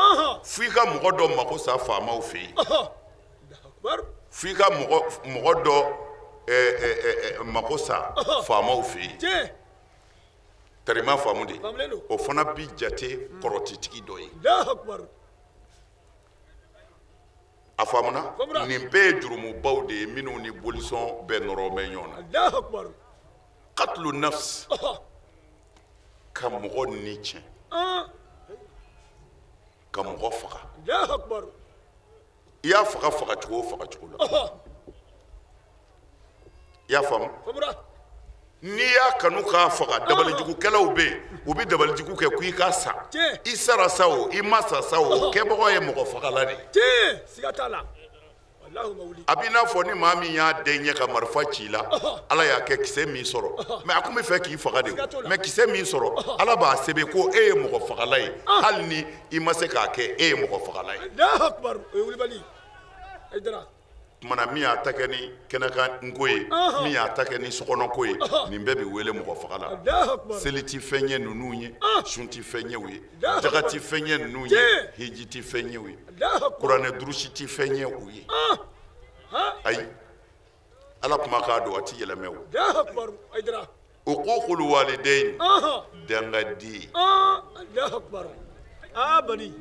f'i ka mɔgɔ dɔ mako sa faamaw fɛ yen f'i ka mɔgɔ dɔ mako sa faamaw fɛ yen tarima faamu de o fana bi jate kɔrɔtitigi dɔ ye a faamuna nin bɛɛ ye jurumubaw de ye minnu ni bolisɔn bɛɛ nɔrɔ bɛ ɲɔgɔn na katulu nafsi ka mɔgɔ ni tiɲɛ ka mɔgɔ faga i y'a faga cogo o faga cogo la i y'a faamu n'i y'a kanu k'a faga dabalijugukɛlaw bɛ yen u bɛ dabalijugu kɛ ko i ka sa i sara sa o i ma sa sa o kɛbagaw ye mɔgɔ fagala de ye siga t'a la wallahi ma wuli a b'i n'a fɔ ni maa min y'a den ɲɛ ka marifa ci la ala y'a kɛ kisɛ min sɔrɔ mais a kun bɛ fɛ k'i faga de mais kisɛ min sɔrɔ ala b'a sɛbɛn ko e ye mɔgɔ fagala ye hali ni i ma se k'a kɛ e ye mɔgɔ fagala ye Allahu akbar o ye wulibali Aidara kumana min y'a ta kɛ ni kɛnɛkan nko ye min y'a ta kɛ ni sokɔnɔko ye nin bɛɛ bɛ wele mɔgɔ fagala seli ti fɛn ye ninnu ye sun ti fɛn ye u ye jaga ti fɛn ye ninnu ye hiji ti fɛn ye u ye kuranɛ durusi ti fɛn ye u ye ayi ala kuma k'a don a ti yɛlɛmɛ o uququl walidain dangadi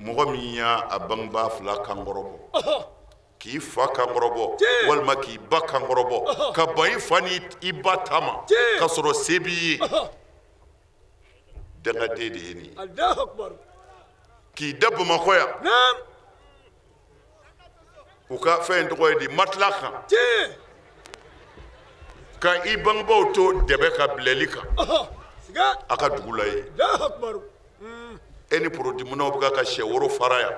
mɔgɔ min y'a bangebaa fila kankɔrɔbɔ k'i fa kankɔrɔbɔ walima k'i ba kankɔrɔbɔ ka ban i fa ni i ba ta ma ka sɔrɔ se b'i ye dangaden de ye nin ye k'i da bamakɔ yan u ka fɛn tɔgɔ ye di matila kan ka i bangebaaw to dɛbɛ ka bilali kan a ka dugu la ye e ni porodimunaw bɛ ka sɛ woro fara yan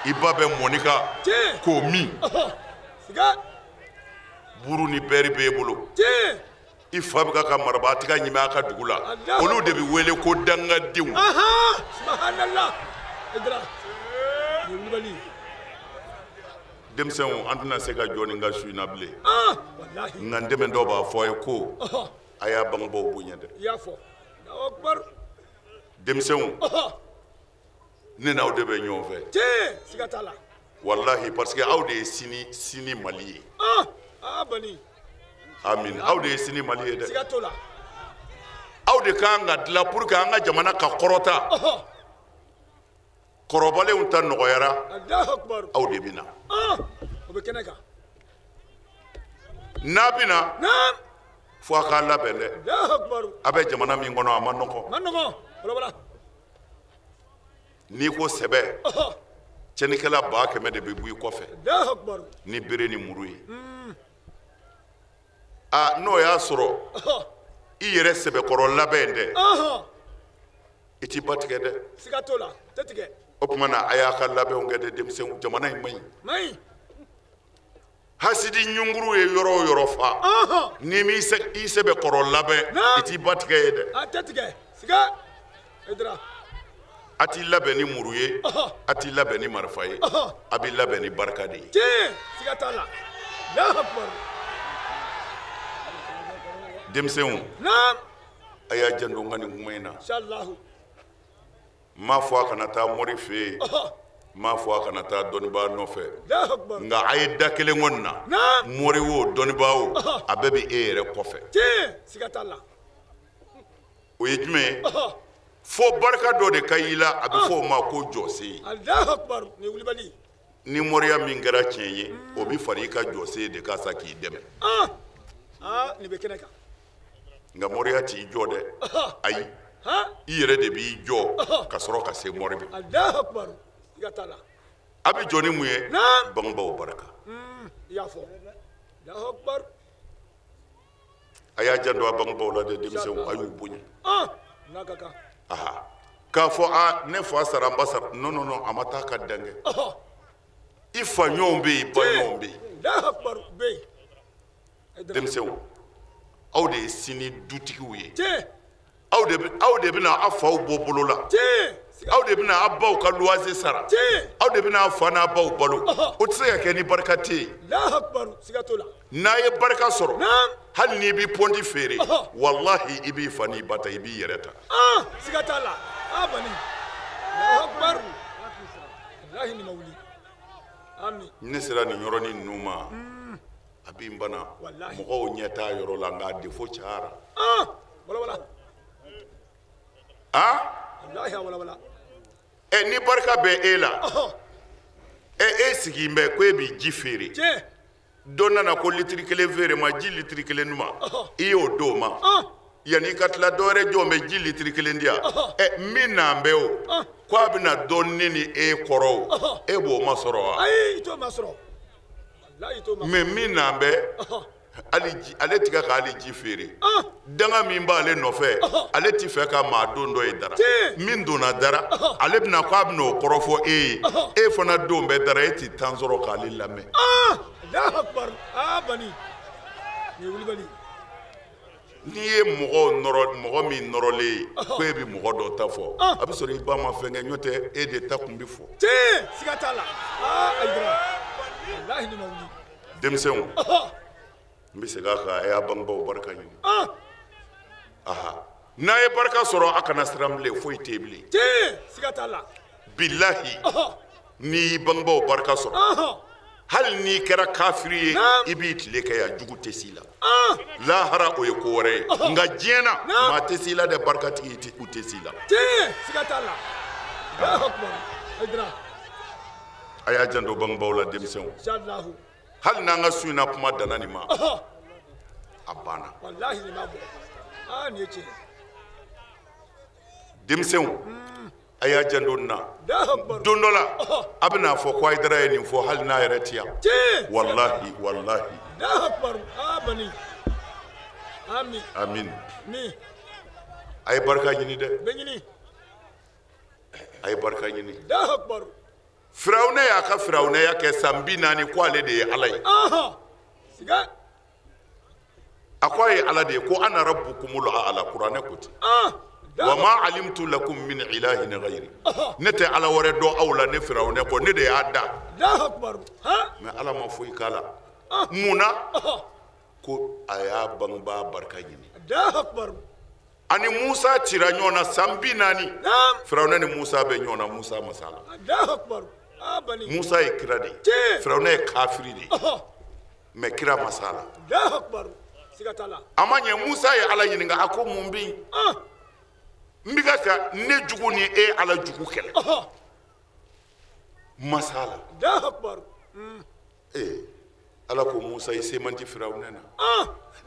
i ba bɛ mɔnika k'o min buru ni bɛri b'e bolo i fa bɛ ka marabaatiga ɲimɛ a ka dugu la olu de bɛ wele ko dangadenw denmisɛnw an tɛna se ka jɔ ni ka su in na bilen nka n dɛmɛ dɔw b'a fɔ a ye ko a y'a bangebaaw bonya dɛ denmisɛnw ne n'aw de bɛ ɲɔgɔn fɛ wallahi parce que aw de ye sini Mali ye amin aw de ye sini Mali ye dɛ aw de kan ka dilan pour que an ka jamana ka kɔrɔta kɔrɔbalenw ta nɔgɔyara aw de bɛ na n'a bɛ na fo a k'a labɛn dɛ a bɛ jamana min kɔnɔ a ma nɔgɔn n'i ko sɛbɛ cɛnikɛla 100 de bɛ bɔ i kɔfɛ ni bere ni muru ye n'o y'a sɔrɔ i yɛrɛ sɛbɛkɔrɔ labɛn dɛ i t'i ba tigɛ dɛ o tuma na a y'a ka labɛnw kɛ dɛ denmisɛnw jamana in man ɲi hasidi ɲunkuru ye yɔrɔ o yɔrɔ fa n'i m'i sɛbɛkɔrɔ labɛn i t'i ba tigɛ ye dɛ a t'i labɛn ni muru ye a t'i labɛn ni marifa ye a b'i labɛn ni barika de ye denmisɛnw a y'a janto n ka nin kuma in na n m'a fɔ a kana taa mɔri fɛ yen n m'a fɔ a kana taa dɔnnibaa nɔfɛ nka a ye da kelen kɔni na mɔri o dɔnnibaa o a bɛɛ bɛ e yɛrɛ kɔfɛ o ye jumɛn ye fo barika dɔ de ka y'i la a bɛ fɔ o ma ko jɔsen ni mɔriya min kɛra tiɲɛ ye o bɛ fara i ka jɔsen de ka sa k'i dɛmɛ nka mɔriya t'i jɔ dɛ ayi i yɛrɛ de b'i jɔ ka sɔrɔ ka se mɔri ma a bɛ jɔ ni mun ye bangebaaw barika a y'a janto a bangebaaw la dɛ denmisɛnw a y'u bonya k'a fɔ ne fa sara n ba sara non a ma taa ka dan kɛ i fa ɲɔgɔnw bɛ yen ba ɲɔgɔnw bɛ yen denmisɛnw aw de ye sini dutigiw ye aw de bɛna aw faw bɔ bolo la aw de bɛna aw baw ka luwanse sara aw de bɛna aw fa n'a baw balo o tɛ se ka kɛ ni barika tɛ yen n'a ye barika sɔrɔ hali n'i b'i pɔnti feere wallahi i b'i fa n'i ba ta i b'i yɛrɛ ta ne sera nin yɔrɔnin ninnu ma a b'i bana mɔgɔw ɲɛ t'a yɔrɔ la nka defo cayara ni barika bɛ e la e sigi bɛ ko e b'i ji feere dɔ nana ko litiri 1 feere ma ji litiri 1 numa i y'o d'o ma yanni i ka tila dɔwɛrɛ jɔn bɛ ji litiri 1 di yan min n'an bɛ o ko a bɛna dɔ ne ni e kɔrɔ o e b'o ma sɔrɔ wa mais min n'an bɛ ale tiga ka ali ji feere danga min b'ale nɔfɛ ale ti fɛ ka maa don dɔ ye dara min donna dara ale bɛna ko a bɛna o kɔrɔ fɔ e ye e fana don bɛ dara e ti tan sɔrɔ k'ale lamɛn. Allahu Akbar bani ni wulibali n'i ye mɔgɔ min nɔrɔlen ye ko e bɛ mɔgɔ dɔ ta fɔ a bɛ sɔrɔ i ba ma fɛn kɛ n'o tɛ e de ta kun bɛ fɔ. tiɲɛ siga t'a la ayidara walahi ni ma wuli. denmisɛnw n bɛ segin a kan a y'a bangebaaw barika ɲini n'a ye barika sɔrɔ a kana siran bilen foyi tɛ yen bilen. tiɲɛ siga t'a la. bilahi n'i y'i bangebaaw barika sɔrɔ hali n'i kɛra kafiri ye i b'i tile kɛ yan jugu tɛ s'i la lahara o ye ko wɛrɛ ye nka diɲɛ na maa tɛ s'i la dɛ barikatigi u tɛ s'i la. tiɲɛ siga t'a la. a y'a janto bangebaaw la denmisɛnw hali n'an ka su in na kuma danna nin ma a banna. walahi nin ma bɔ nin ye tiɲɛ. denmisɛnw a y'a janto nin na don dɔ la a bɛna fɔ ko Hayidara ye nin fɔ hali n'a yɛrɛ ti yan walahi walahi. bani amin amin. min a ye barika ɲini dɛ bɛ ɲini a ye barika ɲini. Firawuna y'a ka firawunɛya kɛ san 40 ko ale de ye Ala ye siga a ko a ye Ala de ye ko ana rabbukumul a'la kuranɛ ko ten wa ma alimtu lakum min ilahin ghayri ne tɛ Ala wɛrɛ dɔn aw la ne firawunɛ kɔ ne de y'a da mais Ala ma foyi k'a la munna ko a y'a bangebaa barika ɲini. ani Musa cira ɲɔgɔn na san 40 firawunɛ ni Musa bɛ ɲɔgɔn na Musa ma s'a la. Musa ye kira de ye firawunɛ ye kafiri de ye mais kira ma s'a la. a ma ɲɛ Musa ye Ala ɲininka a ko mun bɛ yen n bɛ ka ne jugu ni e Ala jugu kɛlɛ ma s'a la. Ala ko Musa i se man di firawunɛ na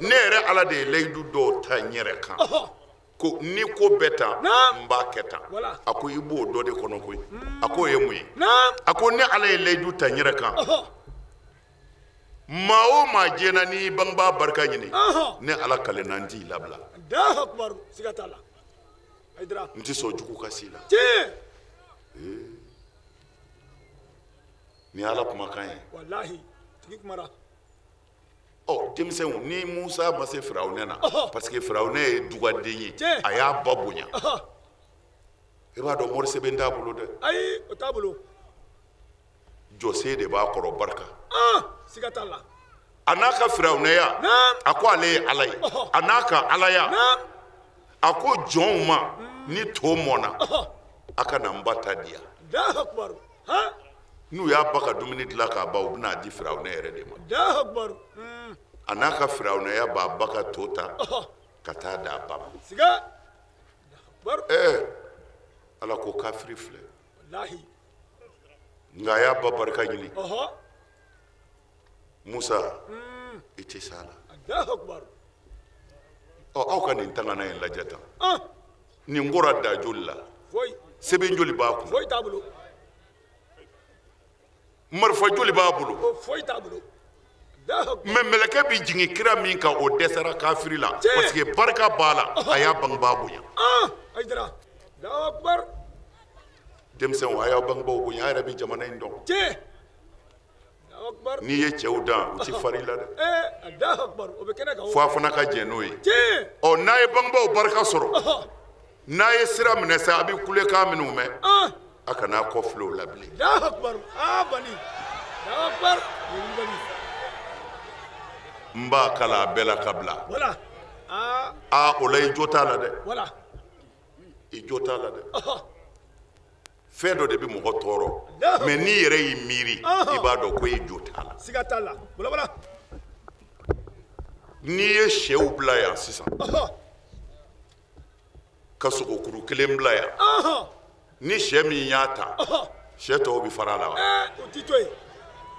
ne yɛrɛ Ala de ye layidu dɔw ta n yɛrɛ kan ko ni ko bɛ tan n b'a kɛ tan a ko i b'o dɔ de kɔnɔ koyi a ko o ye mun ye a ko ne Ala ye layidu ta n yɛrɛ kan maa o maa jɛna n'i bangebaa barika ɲini ne Ala kalenna n t'i labila n tɛ sɔn jugu ka s'i la nin ye Ala kumakan ye. denmisɛnw ni Musa ma se firawunɛ na parce que firawunɛ ye dugaden ye a y'a ba bonya i b'a dɔn mɔri sɛbɛn t'a bolo dɛ ayi o t'a bolo jɔsen de b'a kɔrɔ barika siga t'a la a n'a ka firawunɛya a ko ale ye Ala ye a n'a ka Alaya a ko jɔnw ma ni to mɔna a ka na n ba ta di yan n'u y'a ba ka dumuni dilan k'a ban u bɛna di firawunɛ yɛrɛ de ma a n'a ka firawunɛya b'a ba ka to ta ka taa d'a ba ma Ala ko kafiri filɛ nka a y'a ba barika ɲini Musa i tɛ s'a la aw ka nin tangana in lajɛ tan nin kora da joli la sɛbɛn joli b'a kun marifa joli b'a bolo mais mɛlɛkɛ bi jigin kira min kan o dɛsɛra kafiri la parce que barika b'a la a y'a bangebaa bonya denmisɛnw a y'aw bangebaaw bonya a yɛrɛ bɛ jamana in dɔn n'i ye cɛw dan u ti fari la dɛ fo a fana ka jɛn n'o ye n'a ye bangebaaw barika sɔrɔ n'a ye sira minɛ sa a bɛ kulekan minnu mɛn a kana kɔ filɛ o la bilen n b'a kala a bɛɛ la ka bila o la i jo t'a la dɛ i jo t'a la dɛ fɛn dɔ de bɛ mɔgɔ tɔɔrɔ mais n'i yɛrɛ y'i miiri i b'a dɔn ko i jo t'a la n'i ye sɛw bila yan sisan ka sogokuru kelen bila yan ni sɛ min y'a ta sɛ tɔw bɛ fara a la wa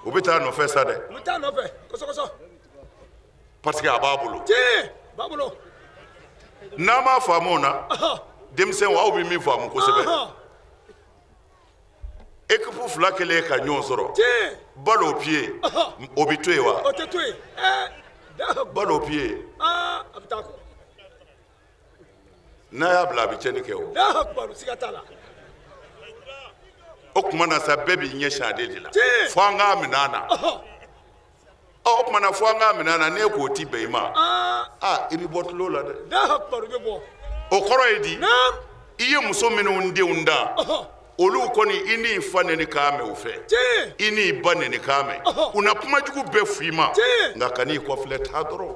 u bɛ taa nɔfɛ sa dɛ parce que a b'a bolo n'a m'a faamu o na denmisɛnw aw bɛ min faamu kosɛbɛ équipe fila kɛlen ka ɲɔgɔn sɔrɔ balle au pied o bɛ to yen wa balo pied abtako n'a y'a bila a bɛ tiɲɛni kɛ o. Allahu akbar siga t'a la. O tuma na sa bɛɛ b'i ɲɛsin ale de la fo an k'a minɛ an na. O tuma na fo an k'a minɛ an na n'e k'o ti bɛn i ma i bɛ bɔ tulo la dɛ. Allahu akbar i bɛ bɔ. O kɔrɔ ye di i ye muso minnu denw da olu kɔni i n'i fa nɛni k'a mɛn u fɛ i n'i ba nɛni k'a mɛn u na kumajugu bɛɛ f'i ma nka ka n'i kɔfilɛ taa dɔrɔn.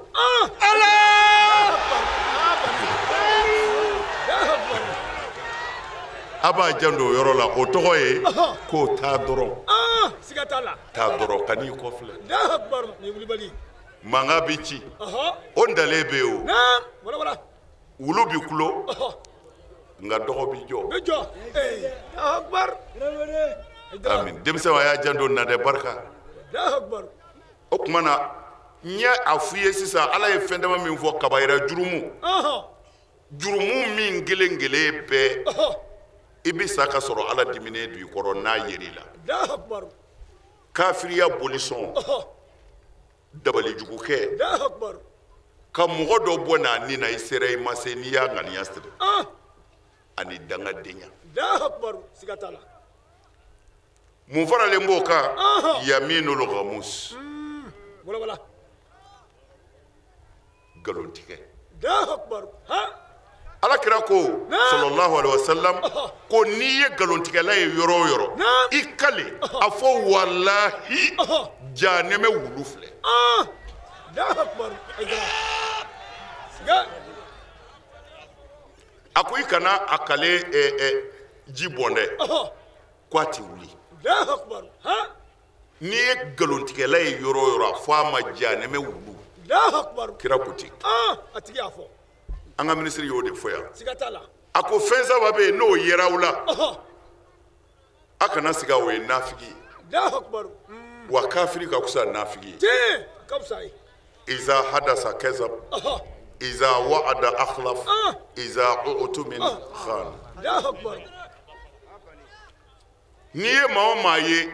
A b'a janto o yɔrɔ la o tɔgɔ ye ko taa dɔrɔn. Siga t'a la. Taa dɔrɔn ka n'i kɔfilɛ. Allahu akbar ni wulibali. Mankan bɛ ci o ntalen bɛ yen o. Wala. Wulu bi kulo nka dɔgɔ bi jɔ. Bɛ jɔ. Allahu akbar. Amin denmisɛnw a y'a janto na dɛ barika. Allahu akbar. O tuma na n ye a f'i ye sisan Ala ye fɛn dama min fɔ kabayira jurumu. Jurumu min kelen kelen bɛɛ i bɛ sa ka sɔrɔ Ala diminen don i kɔrɔ n'a yer'i la. Allahu akbar. Kafiriya boli sɔn dabalijugu kɛ Allahu akbar. ka mɔgɔ dɔ bɔ n'a nin na i sera i ma se n'i y'a ŋaniya siri ani dangadenya. Allahu akbar siga t'a la. mun faralen b'o kan yaminul ghamus wala galontigɛ. Allahu akbar. Alakira ko sallallahu alaihi wasallam ko n'i ye galontigɛla ye yɔrɔ o yɔrɔ i kale a fɔ walahi janɛmɛ wulu filɛ. Allahu akbar. Siga. A ko i kana a kale ji bɔn dɛ ko a ti wuli. Allahu akbar. N'i ye galontigɛla ye yɔrɔ o yɔrɔ a fɔ a ma janɛmɛ wulu. Allahu akbar. Kira ko ten. A tigi y'a fɔ. An ka minisiri y'o de fɔ yan. Siga t'a la. A ko fɛn saba bɛ yen n'o yera aw la a kana sigi o ye nafigi. Allahu akbar. Wa kafiri ka fisa nafigi ye. Tiɲɛ ka fisa ye. Iza hadasa kazab iza wa'ada akhlaf iza u'tumin khan. Allahu akbar. N'i ye maa o maa ye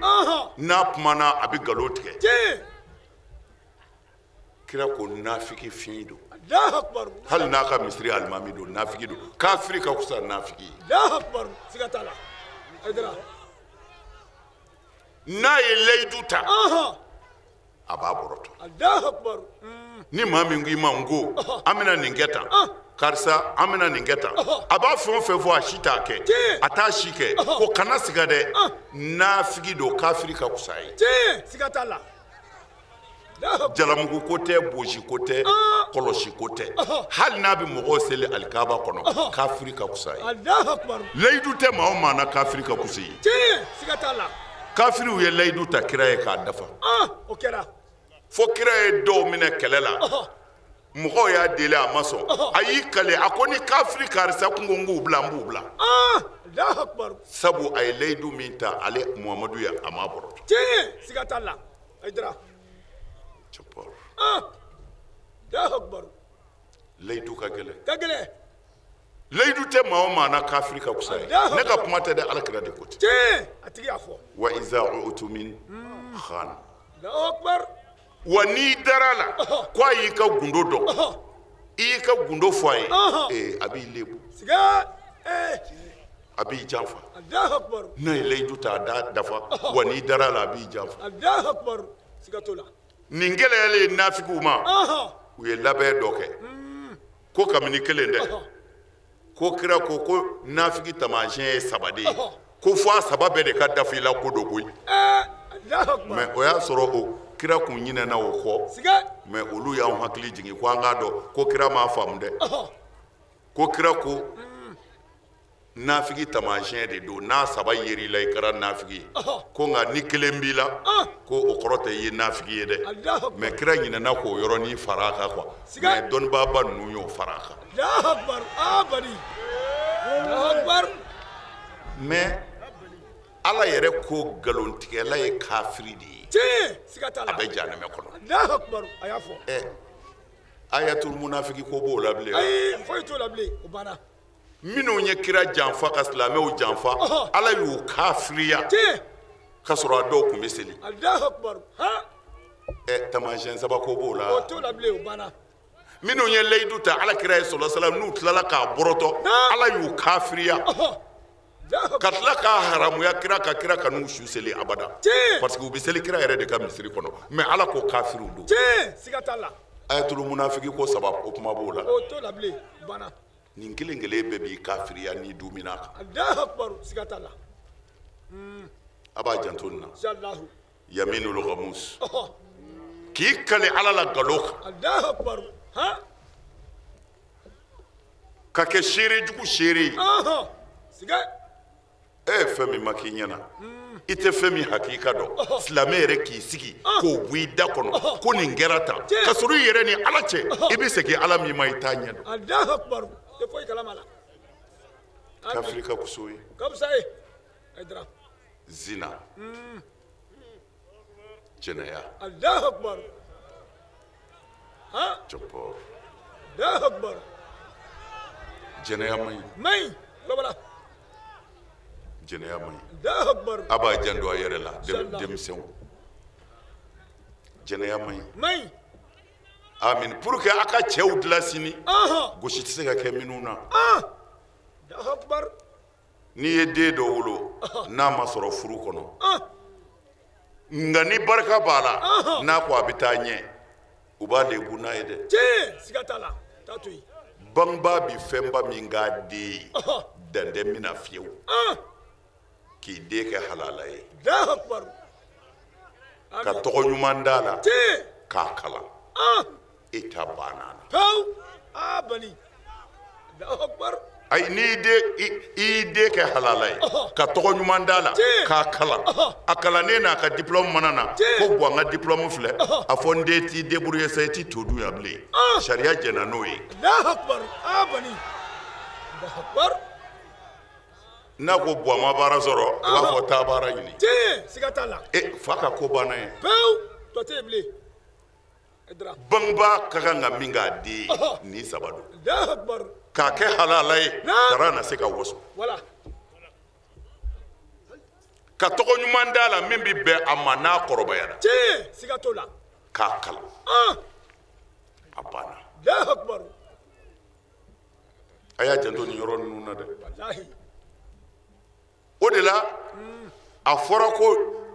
n'a kumana a bɛ nkalon tigɛ. Tiɲɛ. Kira ko nafigi fiɲɛ don. Allahu akbar. Hali n'a ka misiri alimami don nafigi don kafiri ka fisa nafigi ye. Allahu akbar siga t'a la. Aidara. N'a ye layidu ta a b'a bɔrɔtɔ. Allahu akbar. Ni maa min ko i ma n ko an bɛna nin kɛ tan karisa an bɛna nin kɛ tan a b'a fɛn o fɛn fɔ a si t'a kɛ a t'a si kɛ ko kana siga dɛ nafigi don kafiri ka fisa ye. Tiɲɛ siga t'a la. Jalamugu ko tɛ bosi ko tɛ kɔlɔsi ko tɛ hali n'a bɛ mɔgɔw seli alikaba kɔnɔ kafiri ka fisa ye. Allahu akbar. Layidu tɛ maa o maa na kafiri ka fisa ye. Tiɲɛ siga t'a la. Kafiriw ye layidu ta kira ye k'a dafa. O kɛra. Fo kira ye dɔw minɛ kɛlɛ la mɔgɔw y'a deli a ma sɔn a y'i kale a ko ni kafiri karisa kun ko n b'u bila n b'u bila. Allahu akbar. Sabu a ye layidu min ta ale Muhamadu ye a ma bɔrɔtɔ. Tiɲɛ siga t'a la. Aidara. Allahu akbar. Layidu ka gɛlɛn. Ka gɛlɛn. Layidu tɛ maa o maa na kafiri ka fisa ye. Ne ka kuma tɛ dɛ Alakira de ko ten. Tiɲɛ a tigi y'a fɔ. Wa iza u'tumin khan. Allahu akbar. Wa n'i dara la ko a y'i ka gundo dɔn i y'i ka gundo fɔ a ye a b'i lebu. Siga. A b'i janfa. Allahu akbar. N'a ye layidu ta a dafa wa n'i dara la a b'i janfa. Allahu akbar. Siga t'o la. Nin gɛlɛyalen nafigiw ma u ye labɛn dɔ kɛ ko kabini kelen dɛ ko kira ko nafigi taamasiyɛn ye saba de ye ko fɔ a saba bɛɛ de ka dafa i la ko dɔ koyi mɛ o y'a sɔrɔ o kira kun ɲinɛna o kɔ mɛ olu y'anw hakili jigin ko an k'a dɔn ko kira m'a faamu dɛ ko kira ko nafigi taamasiyɛn de don n'a saba yer'i la i kɛra nafigi ye ko nka ni kelen b'i la ko o kɔrɔ tɛ i ye nafigi ye dɛ mɛ kira ɲinɛna k'o yɔrɔnin fara a kan quoi mɛ dɔnnibaaba ninnu y'o fara a kan. Allahu akbar. Bari. Allahu akbar. mɛ Ala yɛrɛ ko galontigɛla ye kafiri de ye. Tiɲɛ siga t'a la. A bɛ jahanɛmɛ kɔnɔ. Allahu akbar a y'a fɔ. Ayatul munafiki ko b'o la bilen. Ayi foyi t'o la bilen o banna. Minnu ye kira janfa ka silamɛw janfa Ala y'u kafiriya Tiɲɛ. ka sɔrɔ a dɔw kun bɛ seli. Allahu akbar. tamasiyɛn saba ko b'o la o t'o la bilen o banna minnu ye layidu ta alakira ye sallallahu alaihi wasallam n'u tilala k'a bɔrɔtɔ ala y'u kafiriya ka tila k'a haramuya kira ka n'u su seli abada parce que u bɛ seli kira yɛrɛ de ka misiri kɔnɔ mais ala ko kafiriw don siga t'a la ayatul munafiki ko saba o kuma b'o la o t'o la bilen o banna nin kelen kelen bɛɛ b'i kafiriya n'i dumina kan Allahu akbar siga t'a la a b'a janto nin na inshallahu yaminul ghamus k'i kale ala la nkalon kan Allahu akbar ka kɛ seere jugu seere ye siga fɛn min ma k'i ɲɛna i tɛ fɛn min hakika dɔn silamɛ yɛrɛ k'i sigi k'o bɔ i da kɔnɔ ko nin kɛra tan ka sɔrɔ i yɛrɛ ni ala cɛ i bɛ segin ala min ma i t'a ɲɛ dɔn Allahu akbar tɛ foyi kalama la kafiri ka kuso ye ka fisa ye aydara zina jɛnɛya Allahu akbar cɔpɔ Allahu akbar jɛnɛya man ɲi mayi lobala jɛnɛya man ɲi Allahu akbar a b'a janto a yɛrɛ la denmisɛnw jɛnɛya man ɲi mayi amin pour que a ka cɛw dilan sini gosi tɛ se ka kɛ minnu na Allahu akbar n'i ye den dɔ wolo n'a ma sɔrɔ furu kɔnɔ nka ni barika b'a la n'a ko a bɛ taa ɲɛ u b'a lebu n'a ye dɛ siga t'a la taa to yen bangebaa bi fɛnba min k'a den ye dantɛ min na fiyewu k'i den kɛ halala ye Allahu akbar ka tɔgɔ ɲuman d'a la k'a kalan e ta banna a la pewu bani Allahu akbar ayi n'i den kɛ halala ye ka tɔgɔ ɲuman d'a la k'a kalan a kalannen n'a ka diplôme mana na ko bɔn n ka diplôme filɛ a fɔ n den t'i débrouiller sa i t'i to dun yan bilen sariya jɛnna n'o ye Allahu akbar bani Allahu akbar n'a ko bɔn ma baara sɔrɔ a b'a fɔ taa baara ɲini siga t'a la fa ka ko banna ye pewu tɔ tɛ yen bilen aydara bangebaa ka kan ka min k'a den ye nin saba don Allahu akbar k'a kɛ halala ye tara na se ka waso wala ka tɔgɔ ɲuman d'a la min bɛ bɛn a ma n'a kɔrɔbayara siga t'o la k'a kalan a banna Allahu akbar a y'a janto nin yɔrɔ ninnu na dɛ wallahi o de la a fɔra ko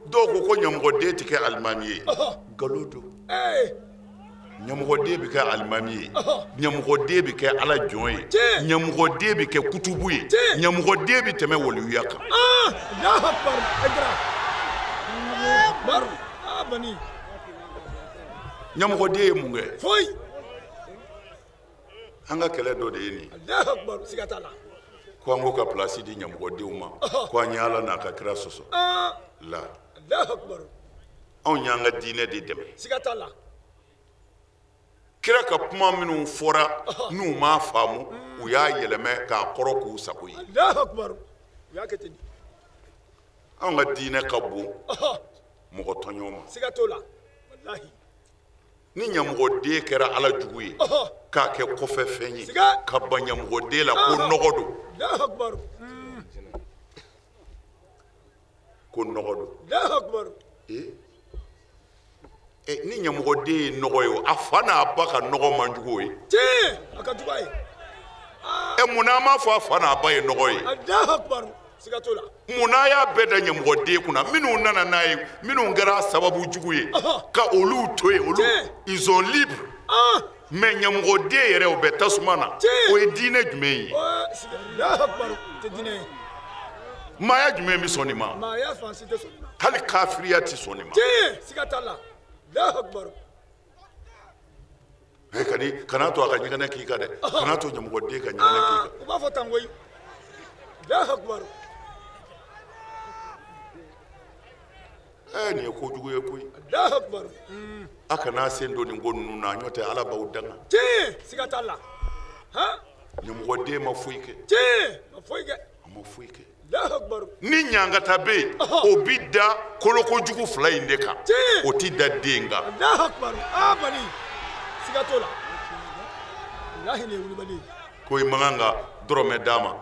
dɔw ko ɲɛmɔgɔden tɛ kɛ alimami ye nkalon don ɲɛmɔgɔden bɛ kɛ alimami ye ɲɛmɔgɔden bɛ kɛ ala jɔn ye ɲɛmɔgɔden bɛ kɛ kutubu ye ɲɛmɔgɔden bɛ tɛmɛ waliyuya kan Allahu akbar aydara akbar bani ɲɛmɔgɔden ye mun kɛ foyi an ka kɛlɛ dɔ de ye nin Allahu akbar siga t'a la ko an ko ka place di ɲɛmɔgɔdenw ma ko an ye ala n'a ka kira sɔsɔ la Allahu akbar anw y'an ka diinɛ de dɛmɛ siga t'a la kira ka kuma minnu fɔra n'u m'a faamu u y'a yɛlɛmɛ k'a kɔrɔ k'u sago ye Allahu akbar u y'a kɛ ten anw ka diinɛ ka bon mɔgɔ tɔɲɔgɔn ma siga t'o la wallahi ni ɲɛmɔgɔden kɛra ala jugu ye k'a kɛ kɔfɛ fɛn ye ka ban ɲɛmɔgɔden la ko nɔgɔ don Allahu akbar ko nɔgɔ don Allahu akbar ni ɲɛmɔgɔden ye nɔgɔ ye a fa n'a ba ka nɔgɔ man jugu o ye a ka jugu a ye mun n'a m'a fɔ a fa n'a ba ye nɔgɔ ye Allahu akbar siga t'o la mun n'a y'a bɛɛ da ɲɛmɔgɔden kunna minnu nana n'a ye minnu kɛra sababu jugu ye ka olu to yen olu ils sont libres mais ɲɛmɔgɔden yɛrɛ o bɛ tasuma na o ye diinɛ jumɛn ye Allahu akbar tɛ diinɛ ye maaya jumɛn bɛ sɔn nin ma maaya fansi tɛ sɔn nin ma hali kafiriya tɛ sɔn nin ma siga t'a la Allahu akbar kana to a ka ɲɛgɛnɛ k'i kan dɛ kana to ɲɛmɔgɔden ka ɲɛgɛnɛ k'i kan u b'a fɔ tan koyi Allahu akbar nin ye kojugu ye koyi Allahu akbar a kana sen don nin ko ninnu na n'o tɛ ala b'aw danga siga t'a la ɲɛmɔgɔden ma foyi kɛ ma foyi kɛ a ma foyi kɛ Allahu akbar ni ɲangata bɛ yen o bi da kolokojugu fila in de kan o ti da den kan Allahu akbar bani siga t'o la wallahi ne wulibali ko i man kan ka dɔrɔmɛ d'a ma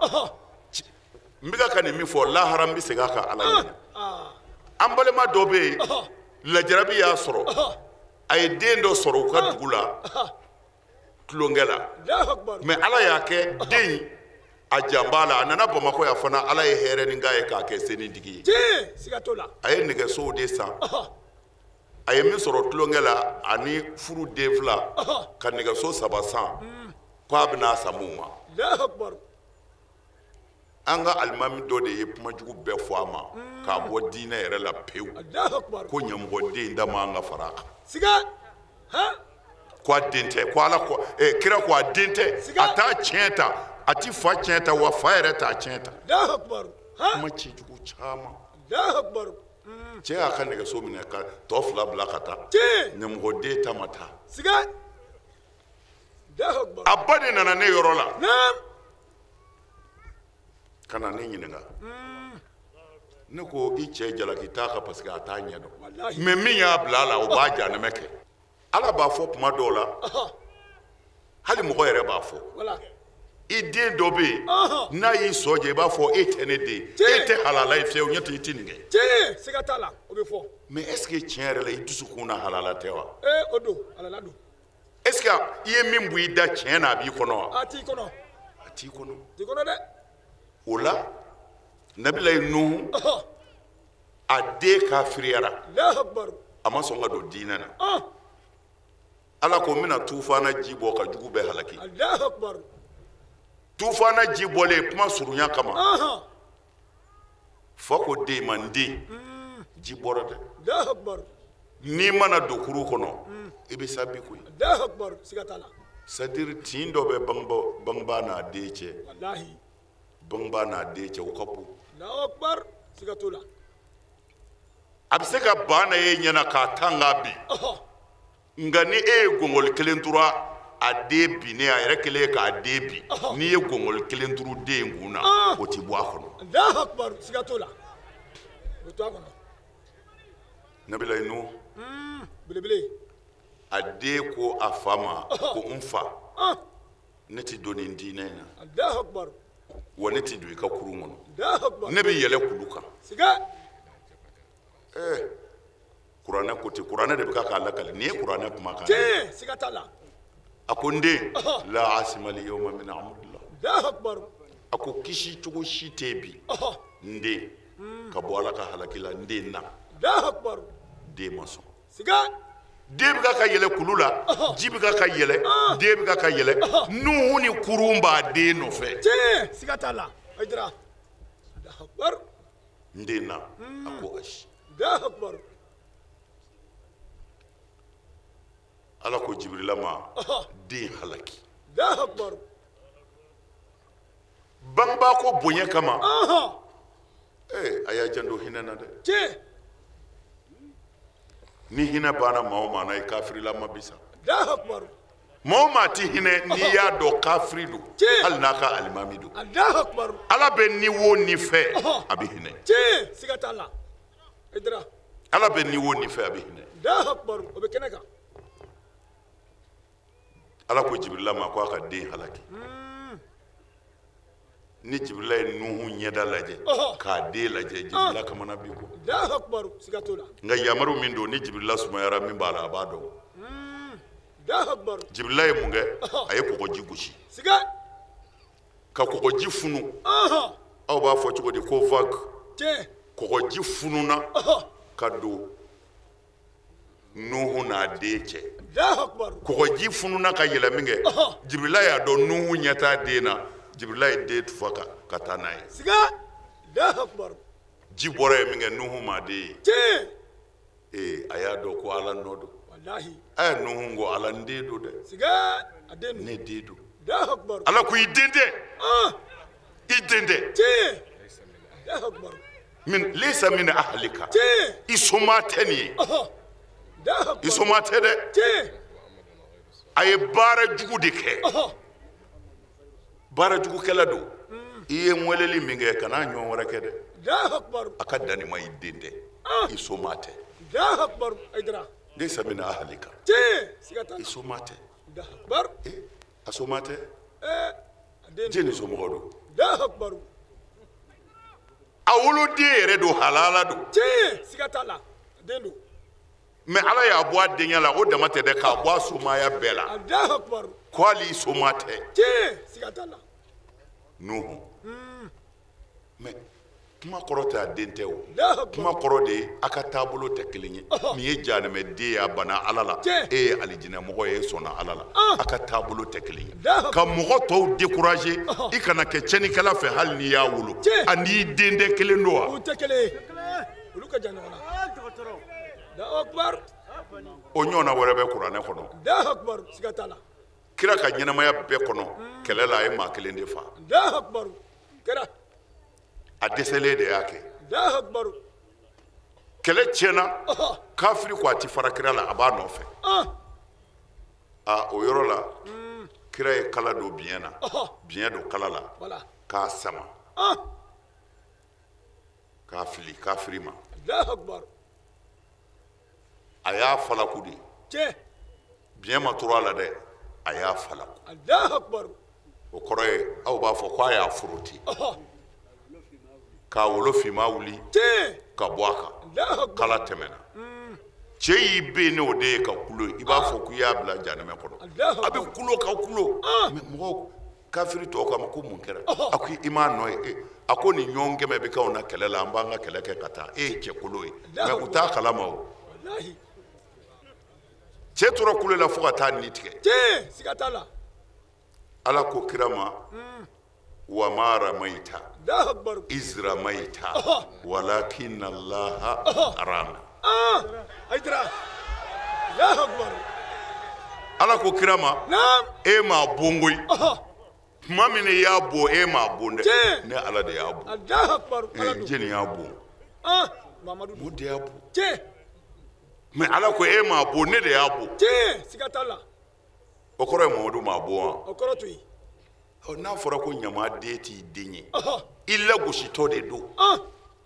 n bɛ ka nin min fɔ lahara n bɛ segin a kan ala ɲɛna an balima dɔ bɛ yen lajarabi y'a sɔrɔ a ye den dɔ sɔrɔ u ka dugu la tulonkɛ la mais ala y'a kɛ den a janba la a nana Bamakɔ yan fana ala ye hɛrɛ ni k'a ye k'a kɛ senitigi ye a ye nɛgɛsow de san a ye min sɔrɔ tulonkɛ la ani furu den fila ka nɛgɛso 3 san k'a bɛna san mun ma an ka alimami dɔ de ye kumajugu bɛɛ fɔ a ma k'a bɔ diinɛ yɛrɛ la pewu ko ɲɛmɔgɔden da ma an ka fara a kan ko a den tɛ ko ala ko kira ko a den tɛ a t'a tiɲɛ ta a ti fa tiɲɛ ta wa fa yɛrɛ t'a tiɲɛ ta kuma cijugu caman cɛ y'a ka nɛgɛso minɛ ka tɔ 2 bila ka taa ɲɛmɔgɔden ta ma taa a ba de nana ne yɔrɔ la ka na ne ɲininka ne ko i cɛ jalaki t'a kan parce que a t'a ɲɛ dɔn mais min y'a bila a la o b'a janɛmɛ kɛ ala b'a fɔ tuma dɔw la hali mɔgɔ yɛrɛ b'a fɔ i den dɔ bɛ yen n'a y'i sɔ jɛ i b'a fɔ e tɛ ne den e tɛ halala ye fiyewu ɲɛ tɛ i tɛ nin kɛ mais est ce que tiɲɛ yɛrɛ la i dusukun na halala tɛ wa est ce que i ye min bɔ i da tiɲɛ na a b'i kɔnɔ wa a t'i kɔnɔ dɛ o la nabilayi nuhu a den kafiriyara a ma sɔn ka don diinɛ na ala ko n bɛna tufana ji bɔ ka jugu bɛɛ halaki tufana ji bɔlen kuma surunya kama fa ko den ma n den ji bɔra dɛ n'i mana don kuru kɔnɔ i bɛ sa bi koyi c'est à dire tin dɔ bɛ bangebaa n'a den cɛ bangebaa n'a den cɛ o ka bon a bɛ se ka ban na ye ɲɛna k'a tan k'a bin nka ni e ye gɔngɔli 1 tura a den binnen a yɛrɛ kɛlen ye k'a den bin n'i ye gɔngɔli 1 turu den in kun na o ti bɔ a kɔnɔ nabilayi nuhu a den ko a fa ma ko n fa ne ti don nin diinɛ in na wa ne ti don i ka kurun kɔnɔ ne bɛ yɛlɛ kulu kan kuranɛ ko ten kuranɛ de bɛ k'a lakali nin ye kuranɛ kumakan ye a ko n den la asimali yawma min amrillah a ko kisi cogo si tɛ bi n den ka bɔ ala ka halaki la n den na den ma sɔn den bɛ ka yɛlɛ kulu la ji bɛ ka yɛlɛ den bɛ ka yɛlɛ nuhu ni kurun b'a den nɔfɛ n den na a ko ayi ala ko jibirila ma den halaki bangebaa ko bonya kama a y'a janto hinɛ na dɛ ni hinɛ banna maa o maa na i kafirila ma bisa maa o maa ti hinɛ n'i y'a dɔn kafiri don hali n'a ka alimami don ala bɛ ni wo ni fɛ a bɛ hinɛ ala bɛ ni wo ni fɛ a bɛ hinɛ ala ko jibirila ma ko a ka den halaki ni jibirila ye nuhu ɲɛda lajɛ k'a den lajɛ jibirila kamana b'i kɔ nka yamaru min don ni jibirila sumayara min b'a la a b'a dɔn jibirila ye mun kɛ a ye kɔgɔji gosi ka kɔgɔji funu aw b'a fɔ cogo di ko vague kɔgɔji fununa ka don nuhu n'a den cɛ kɔgɔji fununa ka yɛlɛ min kɛ jibirila y'a dɔn nuhu ɲɛ t'a den na jibirila ye den tufa ka taa n'a ye ji bɔra ye min kɛ nuhu ma den ye a y'a dɔn ko ala nɔ don a ye nuhu ko ala n den don dɛ ne den don ala ko i den tɛ i den tɛ lesa min ahalika i soma tɛ nin ye i soma tɛ dɛ a ye baara jugu de kɛ baara jugukɛla don i ye weleli min kɛ kana ɲɔgɔn wɛrɛ kɛ dɛ a ka danni ma i den tɛ i soma tɛ lesa min ahalika i soma tɛ a soma tɛ jeni somɔgɔ don a woloden yɛrɛ don halala don mais ala y'a bɔ a denkɛ la o dama tɛ dɛ k'a bɔ a somaya bɛɛ la Allahu akbar ko hali soma tɛ tiɲɛ siga t'a la Nuhu mais kuma kɔrɔ tɛ a den tɛ o Allahu akbar kuma kɔrɔ de ye a ka taabolo tɛ kelen ye nin ye jahanɛmɛ den ye a bana ala la Tiɲɛ. e ye alijinɛmɔgɔ ye e sɔnna ala la a ka taabolo tɛ kelen ye Allahu ka mɔgɔ tɔw décourager i kana kɛ tiɲɛnikɛla fɛ hali n'i y'a wolo Tiɲɛ. a n'i den tɛ kelen don wa u tɛ kelen ye olu ka jan ɲɔgɔn na Allahu akbar o ɲɔgɔnna wɛrɛ bɛ kuranɛ kɔnɔ Allahu akbar siga t'a la kira ka ɲɛnamaya bɛɛ kɔnɔ kɛlɛ la a ye maa kelen de fa Allahu akbar kɛra a dɛsɛlen de y'a kɛ Allahu akbar kɛlɛ tiɲɛna kafiri ko a ti fara kira la a b'a nɔfɛ o yɔrɔ la kira ye kala don biɲɛ na biɲɛ don kala la voilà k'a sama k'a fili kafiri ma Allahu akbar a y'a falaku de tiɲɛ biɲɛ ma turu a la dɛ a y'a falaku Allahu akbar o kɔrɔ ye aw b'a fɔ k'a y'a foroti k'a wolo finma wuli tiɲɛ ka bɔ a kan Allahu akbar kala tɛmɛna cɛ y'i bɛ n'o de ye ka kulo i b'a fɔ k'i y'a bila jahanɛmɛ kɔnɔ Allahu a bɛ kulo ka kulo mais mɔgɔw kafiri tɔw k'a ma ko mun kɛra a ko i m'a nɔ ye a ko nin ɲɔgɔn kɛmɛ bɛ k'anw na kɛlɛ la an b'an ka kɛlɛ kɛ ka taa e ye cɛkolo ye mais u t'a kalama o wallahi cɛ tora kulo la fo ka taa ni tigɛ tiɲɛ siga t'a la ala ko kira ma wa ma ramaita Allahu akbar iz ramaita walakinna allaha rama aydra Allahu akbar ala ko kira ma naam e m'a bon koyi tuma min i y'a bon e m'a bon dɛ Tiɲɛ. ne ala de y'a bon Allahu akbar ala don jeni y'a bon Mamadu mo de y'a bon tiɲɛ mais ala ko e m'a bon ne de y'a bon tiɲɛ siga t'a la o kɔrɔ ye mamadu m'a bon wa o kɔrɔ to yen n'a fɔra ko ɲama den t'i den ye i lagositɔ de don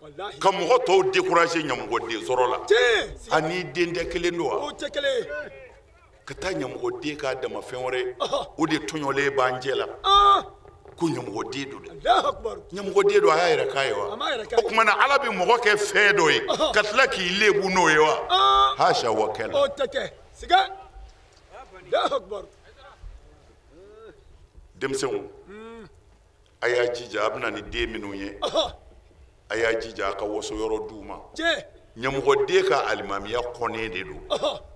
wallahi ka mɔgɔ tɔw décourager ɲamɔgɔden sɔrɔ la tiɲɛ siga a n'i den tɛ kelen don wa o tɛ kelen ye ka taa ɲamɔgɔden k'a dama fɛn wɛrɛ ye o de tɔɲɔlen b'an cɛ la ko ɲamɔgɔden don dɛ Allahu akbar ɲamɔgɔden don a y'a yɛrɛ k'a ye wa a m'a yɛrɛ k'a o ye tuma na ala bɛ mɔgɔ kɛ fɛn dɔ ye ka tila k'i lebu n'o ye wa hasha wa kɛla o tɛ kɛ siga Allahu akbar denmisɛnw a y'a jija a bɛna ni den minnu ye a y'a jija a ka waso yɔrɔ d'u ma tiɲɛ ɲamɔgɔden ka alimamiya kɔnɛ de don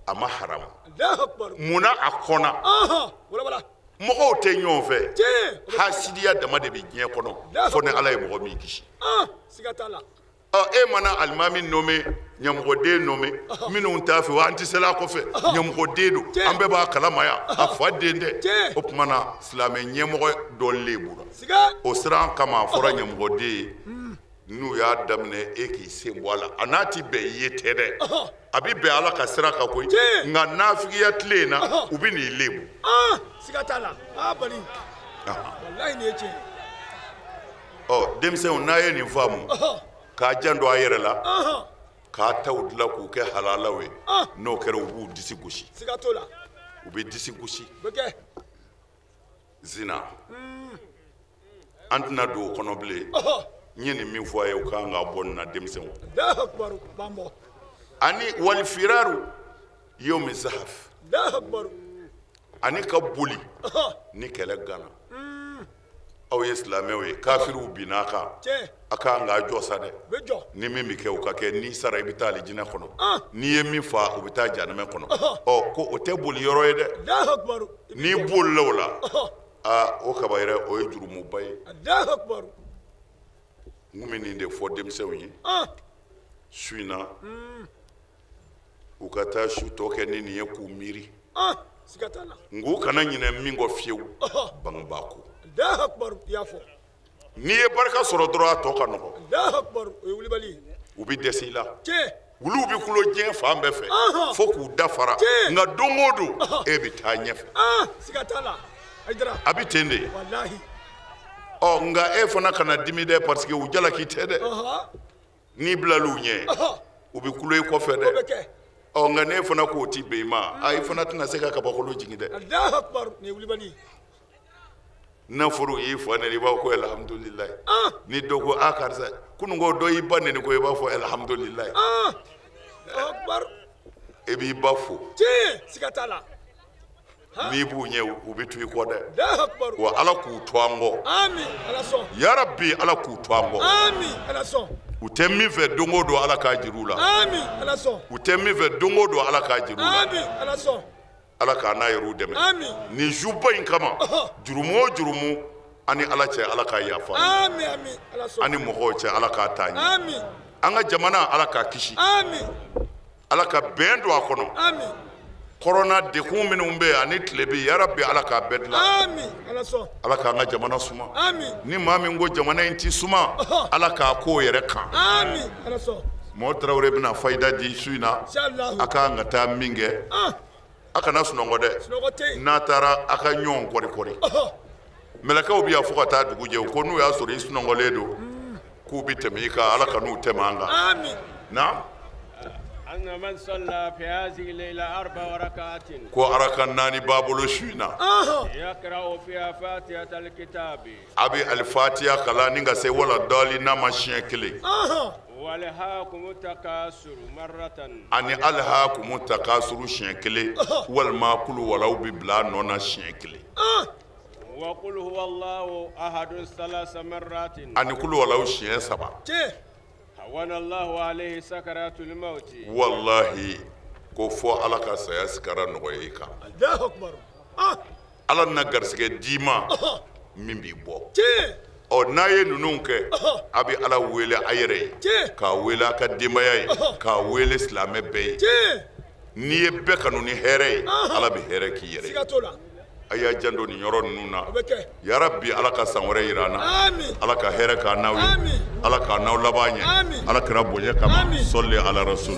a ma haramu Allahu akbar munna a kɔnna wala wala mɔgɔw tɛ ɲɔgɔn fɛ tiɲɛ hasidiya dama de bɛ diɲɛ kɔnɔ fo ni ala ye mɔgɔ min kisi siga t'a la e mana alimami nome ɲamɔgɔden nome minnu t'a fɛ wa an tɛ sela a kɔfɛ ɲamɔgɔden don an bɛɛ b'a kalama yan a fa den tɛ o tuma na silamɛ ɲɛmɔgɔ dɔ lebura siga o siran kama a fɔra ɲamɔgɔden ye n'u y'a daminɛ e k'i sen bɔ a la a n'a ti bɛn i ye tɛ dɛ a bɛ bɛn ala ka sira kan koyi nka nafigiya tile in na u bɛ n'i lebu siga t'a la bali wallahi nin ye tiɲɛ denmisɛnw n'a ye nin faamu k'a jan don a yɛrɛ la k'a taw dilan k'u kɛ halalaw ye n'o kɛra u b'u disi gosi siga t'o la u bɛ disi gosi bɛ kɛ zina an tɛna don o kɔnɔ bilen n ye nin min fɔ a ye o kan ka bɔ nin na denmisɛnw Allahu akbar b'an bɔ ani walifiraru yawmi zahaf Allahu akbar ani ka boli ni kɛlɛ gana aw ye silamɛw ye kafiriw binna a kan tiɲɛ a kan k'a jɔ sa dɛ bɛ jɔ ni min bɛ kɛ o ka kɛ n'i sara i bɛ taa alijinɛ kɔnɔ n'i ye min fa o bɛ taa jahanɛmɛ kɔnɔ ko o tɛ boli yɔrɔ ye dɛ Allahu akbar n'i bolila o la o kaba yɛrɛ o ye jurumuba ye Allahu akbar n kun bɛ nin de fɔ denmisɛnw ye su in na u ka taa su tɔ kɛ ni nin ye k'u miiri siga t'a la nka u kana ɲinɛ min kɔ fiyewu bangebaa ko Allahu akbar i y'a fɔ n'i ye barika sɔrɔ dɔrɔn a tɔ ka nɔgɔ Allahu akbar o ye wulibali ye u bɛ dɛsɛ i la tiɲɛ wuluw bɛ kulo diɲɛ fan bɛɛ fɛ fo k'u dafara nka don o don e bɛ taa ɲɛfɛ siga t'a la aydara a bɛ ten de wallahi nka e fana kana dimi dɛ parce que u jalaki tɛ dɛ n'i bilal'u ɲɛ u bɛ kulo i kɔfɛ o bɛ dɛ kɛ nka n'e fana k'o ti bɛn i ma i fana tɛna se ka kabakolo jigin dɛ Allahu akbar nin ye wulibali ye n'a fɔra u y'i fa nɛni i b'a fɔ ko alhamdulilayi ni dɔ ko karisa kunun ko dɔ y'i ba nɛni ko i b'a fɔ alhamdulilayi Allahu akbar e b'i ba fo sikatala n'i b'u ɲɛ u bɛ to i kɔ dɛ Allahu akbar wa ala k'u to an kɔ amin ala sɔn ya rabbi ala k'u to an kɔ amin ala sɔn u tɛ min fɛ don o don ala k'a jir'u la amin ala sɔn u tɛ min fɛ don o don ala k'a jir'u la amin ala sɔn ala k'a n'a yɛrɛw dɛmɛ amin nin zuba in kama jurumu o jurumu ani ala cɛ ala k'a yafa amin amin ala sɔn ani mɔgɔw cɛ ala k'a taa ɲɛ amin an ka jamana ala k'a kisi amin ala ka bɛn don a kɔnɔ amin kɔrɔna dekun minnu bɛ yen ani tile bɛ ya rabbi ala k'a bɛɛ dilan amin ala sɔn ala k'an ka jamana suma amin ni maa min ko jamana in ti suma ala k'a k'o yɛrɛ kan amin ala sɔn mɔgɔ tarawele bɛna fayida di su in na inshallah a k'an ka taa min kɛ a kana sunɔgɔ dɛ sunɔgɔ tɛ yen n'a taara a ka ɲɔgɔn kɔri mɛlɛkɛw bɛ yan fo ka taa dugu jɛ ko n'u y'a sɔrɔ i sunɔgɔlen don k'u bɛ tɛmɛ i kan ala ka n'u tɛmɛ an kan amin na أن من صلى في هذه الليلة 4 ركعات ko araka naani b'a bolo su in na يقرأ فيها فاتحة الكتاب a bɛ alifatiya kalan ni ka se wala dɔɔli n'a ma siɲɛ kelen ولهاكم التكاثر مرة ani alhaakumu takasuru siɲɛ kelen walima kulu walaw bɛ bila a nɔ na siɲɛ kelen وقل هو الله أحد 3 مرات ani kulu walaw siɲɛ 3 هون الله عليه سكرات الموت wallahi ko fɔ ala ka saya sigara nɔgɔya i kan Allahu akbar ala na garisɛgɛ d'i ma min b'i bɔ ɔ n'a ye ninnu kɛ a bɛ ala wele a yɛrɛ ye k'a wele a ka denbaya ye k'a wele silamɛ bɛɛ ye n'i ye bɛɛ kanu ni hɛrɛ ye ala bɛ hɛrɛ k'i yɛrɛ ye a y'a janto nin yɔrɔ ninnu na ya rabbi ala ka san wɛrɛ yira an na ala ka hɛrɛ k'a n'aw ye ala k'a n'aw laban ɲɛ ala kɛra bonya kama sɔli ala rasul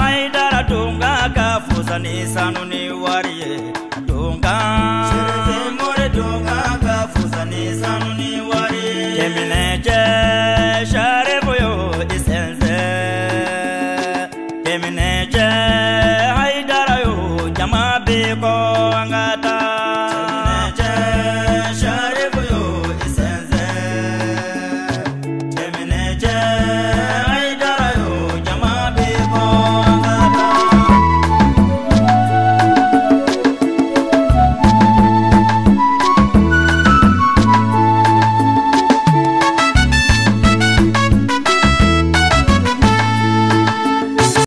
Haidara dunga ka fusani sanu ni wariye dunga